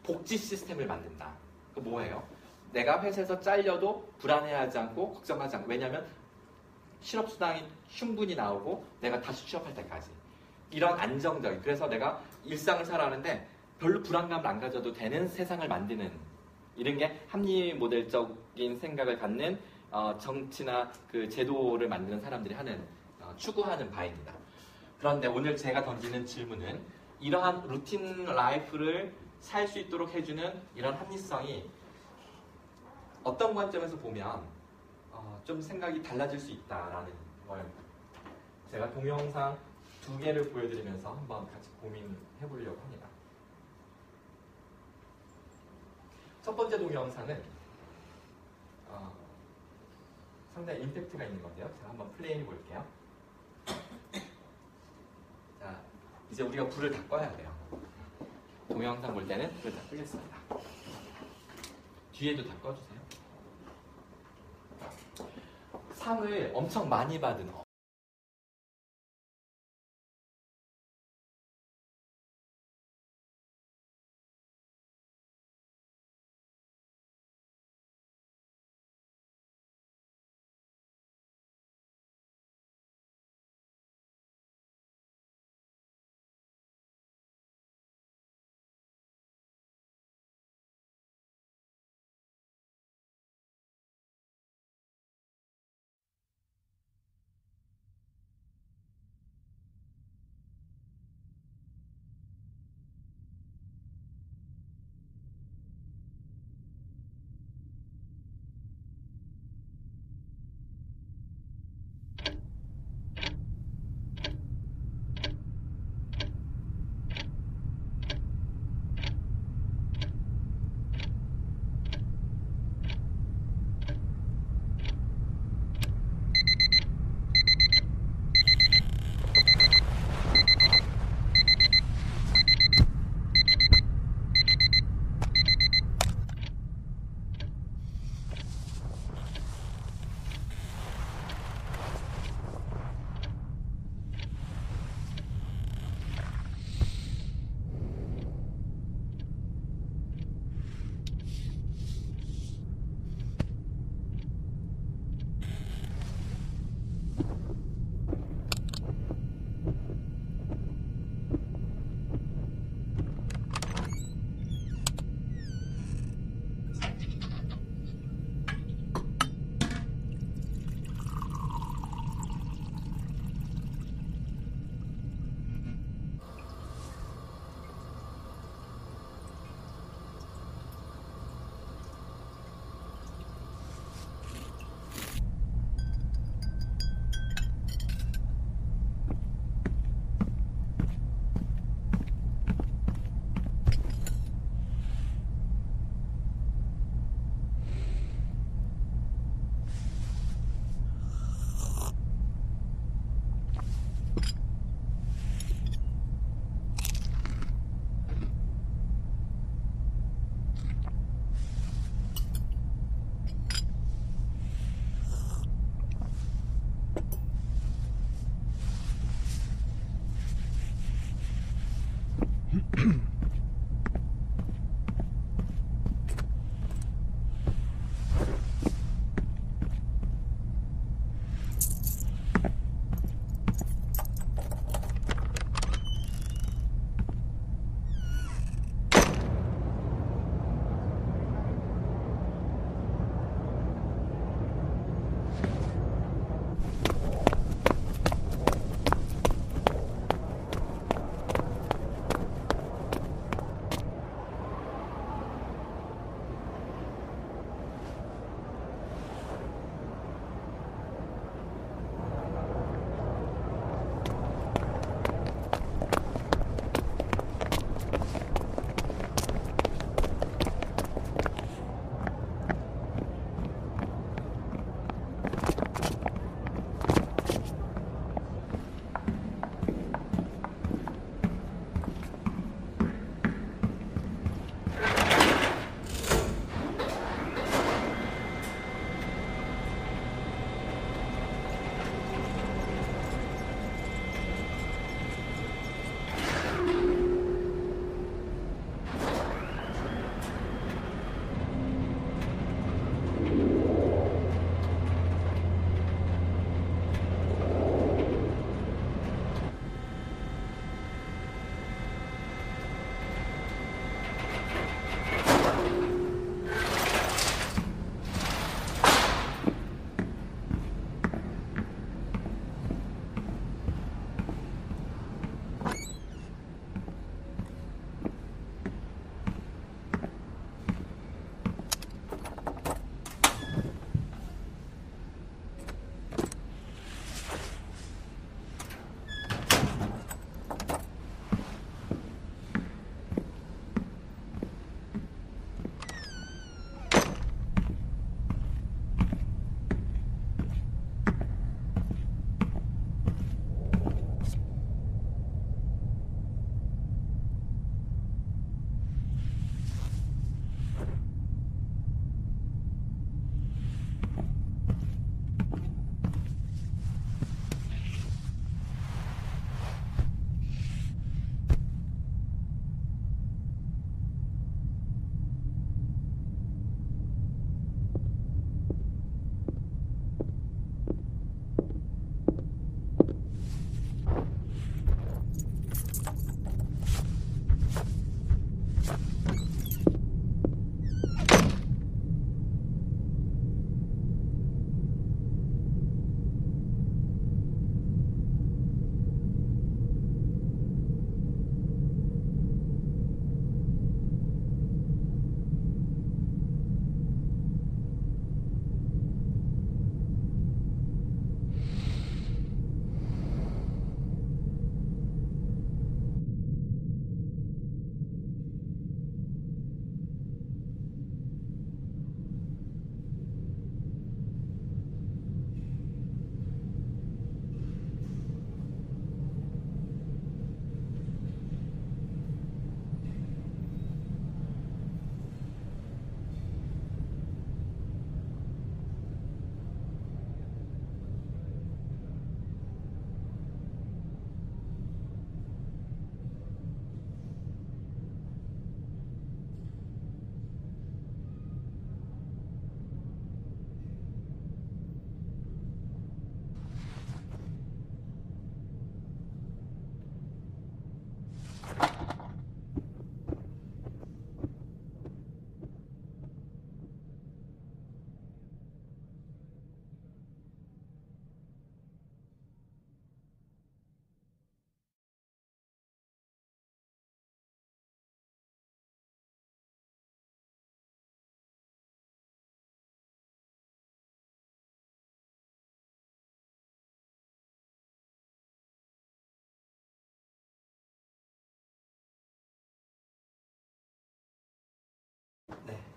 [SPEAKER 1] 복지 시스템을 만든다. 그 뭐예요? 내가 회사에서 잘려도 불안해하지 않고 걱정하지 않고 왜냐하면 실업수당이 충분히 나오고 내가 다시 취업할 때까지 이런 안정적인 그래서 내가 일상을 살아가는데 별로 불안감을 안 가져도 되는 세상을 만드는 이런 게 합리 모델적인 생각을 갖는 정치나 그 제도를 만드는 사람들이 하는 추구하는 바입니다. 그런데 오늘 제가 던지는 질문은 이러한 루틴 라이프를 살 수 있도록 해주는 이런 합리성이 어떤 관점에서 보면 좀 생각이 달라질 수 있다라는 걸 제가 동영상 2개를 보여드리면서 한번 같이 고민해 보려고 합니다. 첫 번째 동영상은 상당히 임팩트가 있는 건데요. 제가 한번 플레이해 볼게요. 자, 이제 우리가 불을 다 꺼야 돼요. 동영상 볼 때는 불을 다 끄겠습니다. 뒤에도 다 꺼주세요. 상을 엄청 많이 받은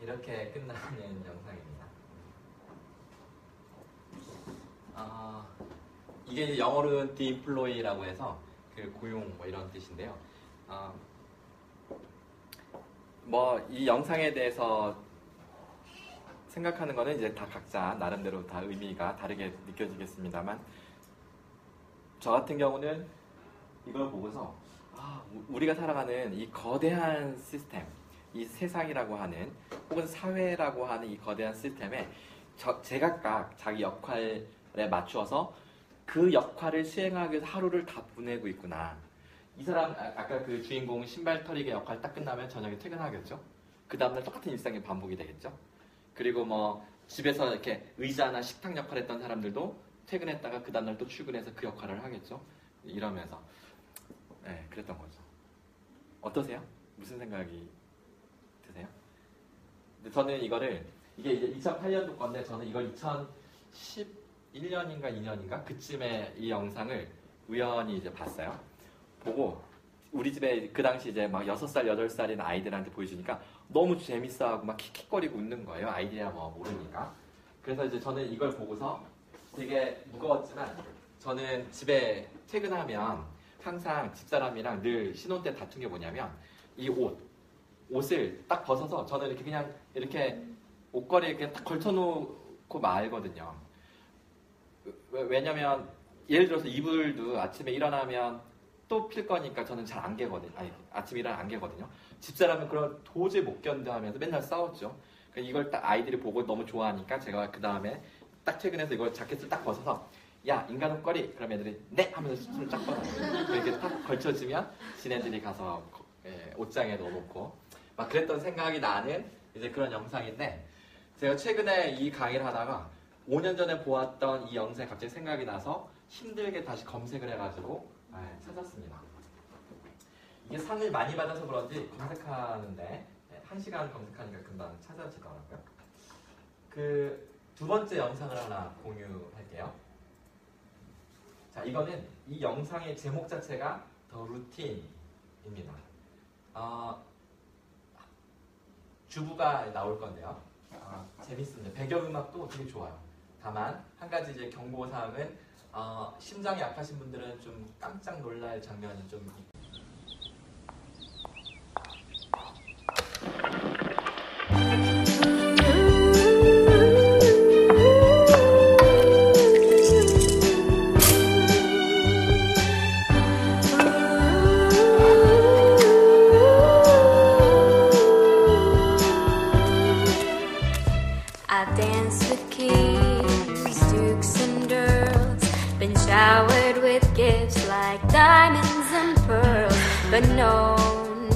[SPEAKER 1] 이렇게 끝나는 영상입니다. 이게 이제 영어로는 deploy라고 해서 그 고용 뭐 이런 뜻인데요. 뭐 이 영상에 대해서 생각하는 거는 이제 다 각자 나름대로 다 의미가 다르게 느껴지겠습니다만, 저 같은 경우는 이걸 보고서 우리가 살아가는 이 거대한 시스템, 이 세상이라고 하는 혹은 사회라고 하는 이 거대한 시스템에 제각각 자기 역할에 맞추어서 그 역할을 수행하기 위해서 하루를 다 보내고 있구나. 이 사람 아까 그 주인공 신발 털이기 역할 딱 끝나면 저녁에 퇴근하겠죠. 그 다음날 똑같은 일상이 반복이 되겠죠. 그리고 뭐 집에서 이렇게 의자나 식탁 역할 했던 사람들도 퇴근했다가 그 다음날 또 출근해서 그 역할을 하겠죠. 이러면서 그랬던 거죠. 어떠세요? 무슨 생각이 드세요? 근데 저는 이게 이제 2008년도 건데, 저는 이걸 2011년인가 2년인가 그쯤에 이 영상을 우연히 이제 봤어요. 보고 우리 집에 그 당시 이제 막 6살, 8살인 아이들한테 보여주니까 너무 재밌어하고 막 킥킥거리고 웃는 거예요. 아이들이야 뭐 모르니까. 그래서 이제 저는 이걸 보고서 되게 무거웠지만, 저는 집에 퇴근하면 항상 집사람이랑 늘 신혼 때 다툰 게 뭐냐면, 이 옷을 딱 벗어서 저는 이렇게 그냥 이렇게 옷걸이에 그냥 딱 걸쳐놓고 말거든요. 왜냐면 예를 들어서 이불도 아침에 일어나면 또 필 거니까 저는 잘 안 개거든요. 아침에 일어나면 안 개거든요. 집사람은 그걸 도저히 못 견뎌 하면서 맨날 싸웠죠. 이걸 딱 아이들이 보고 너무 좋아하니까 제가 그 다음에 딱 퇴근해서 이걸 자켓을 딱 벗어서, 야, 인간 옷걸이! 그럼 애들이 네! 하면서 손을 쫙 뻗어요. 이렇게 딱 걸쳐주면 지네들이 가서 옷장에 넣어놓고 막 그랬던 생각이 나는 이제 그런 영상인데, 제가 최근에 이 강의를 하다가 5년 전에 보았던 이 영상이 갑자기 생각이 나서 힘들게 다시 검색을 해가지고 찾았습니다. 이게 상을 많이 받아서 그런지 검색하는데 1시간 검색하니까 금방 찾아지더라고요. 그 두 번째 영상을 하나 공유할게요. 자, 이거는 이 영상의 제목 자체가 더 루틴입니다. 주부가 나올 건데요. 재밌습니다. 배경음악도 되게 좋아요. 다만 한 가지 이제 경고사항은 심장이 약하신 분들은 좀 깜짝 놀랄 장면이 좀
[SPEAKER 5] but no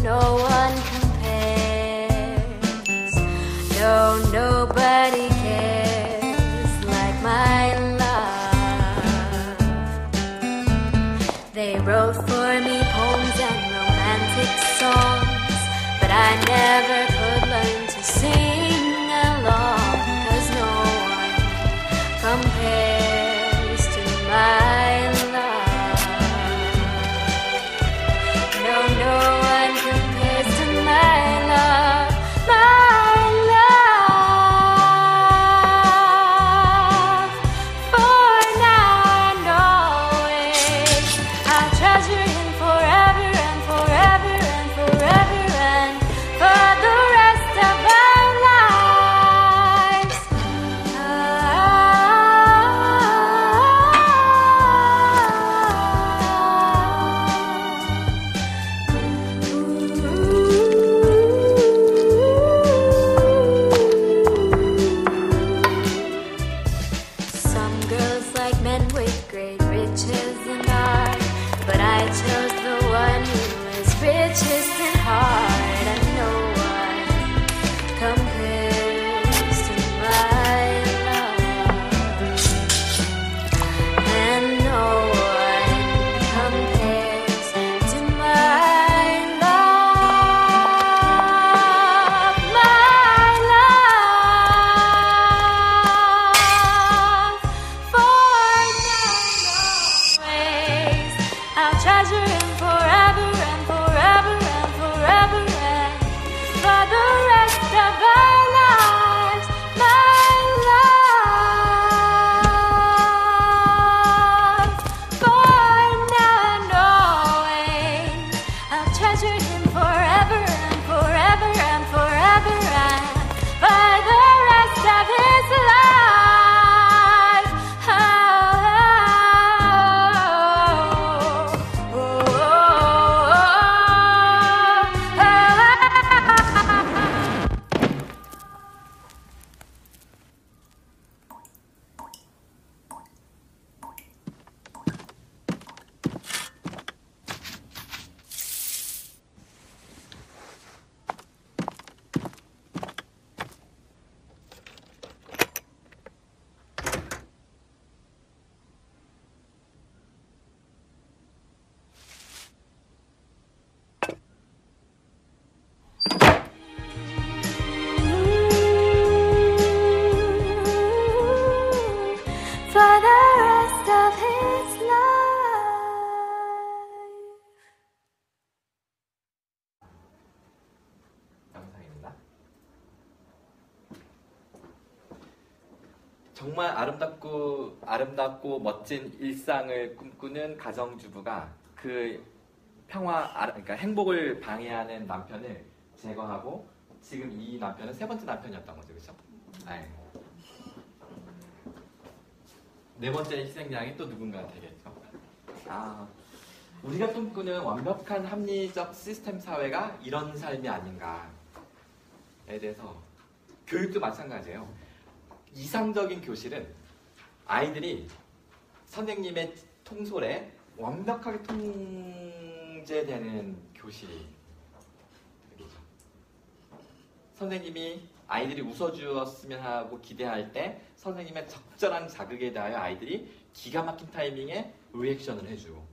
[SPEAKER 5] one compares. No, nobody cares like my love. They wrote for me poems and romantic songs, but I never could learn to sing along, 'cause no one compares to my love. No one compares to my love, my love. For now and always, I'll treasure him forever and forever and forever and for the rest of our lives. Some girls like men with great riches and art, but I chose the one who is richest in heart, and no one compares to my love, and no one compares to my love, my love. For now always, I'll treasure him forever and forever and forever and for the rest of our lives.
[SPEAKER 1] 정말 아름답고 멋진 일상을 꿈꾸는 가정주부가 그 그러니까 행복을 방해하는 남편을 제거하고 지금 이 남편은 세 번째 남편이었던 거죠, 그렇죠? 네. 네 번째 희생양이 또 누군가 되겠죠. 우리가 꿈꾸는 완벽한 합리적 시스템 사회가 이런 삶이 아닌가에 대해서 교육도 마찬가지예요. 이상적인 교실은 아이들이 선생님의 통솔에 완벽하게 통제되는 교실이 되겠죠. 선생님이 아이들이 웃어주었으면 하고 기대할 때 선생님의 적절한 자극에 대하여 아이들이 기가 막힌 타이밍에 리액션을 해주고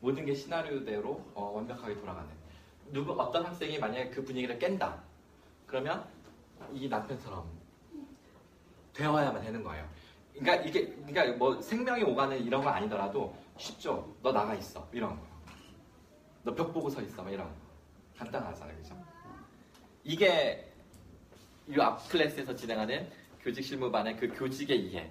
[SPEAKER 1] 모든 게 시나리오대로 완벽하게 돌아가는 어떤 학생이 만약에 그 분위기를 깬다 그러면 이 남편처럼 되어야만 되는 거예요. 그러니까 뭐 생명이 오가는 이런 거 아니더라도 쉽죠. 너 나가 있어 이런 거. 너 벽 보고 서 있어 막 이런 거. 간단하잖아요, 그렇죠? 이게 이 앞 클래스에서 진행하는 교직 실무반의 그 교직의 이해.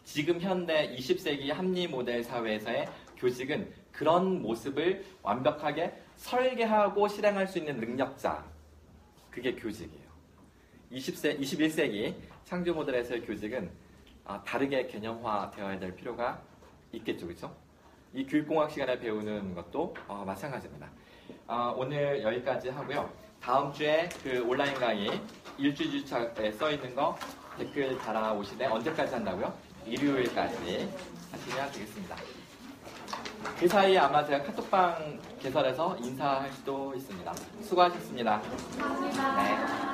[SPEAKER 1] 지금 현대 20세기 합리 모델 사회에서의 교직은 그런 모습을 완벽하게 설계하고 실행할 수 있는 능력자. 그게 교직이에요. 21세기 창조 모델에서의 교직은 다르게 개념화되어야 될 필요가 있겠죠, 그렇죠? 이 교육공학 시간에 배우는 것도 마찬가지입니다. 오늘 여기까지 하고요. 다음 주에 그 온라인 강의 일주일차에 써 있는 거 댓글 달아오시되 언제까지 한다고요? 일요일까지 하시면 되겠습니다. 그 사이에 아마 제가 카톡방 개설해서 인사할 수도 있습니다. 수고하셨습니다.
[SPEAKER 5] 감사합니다.
[SPEAKER 1] 네.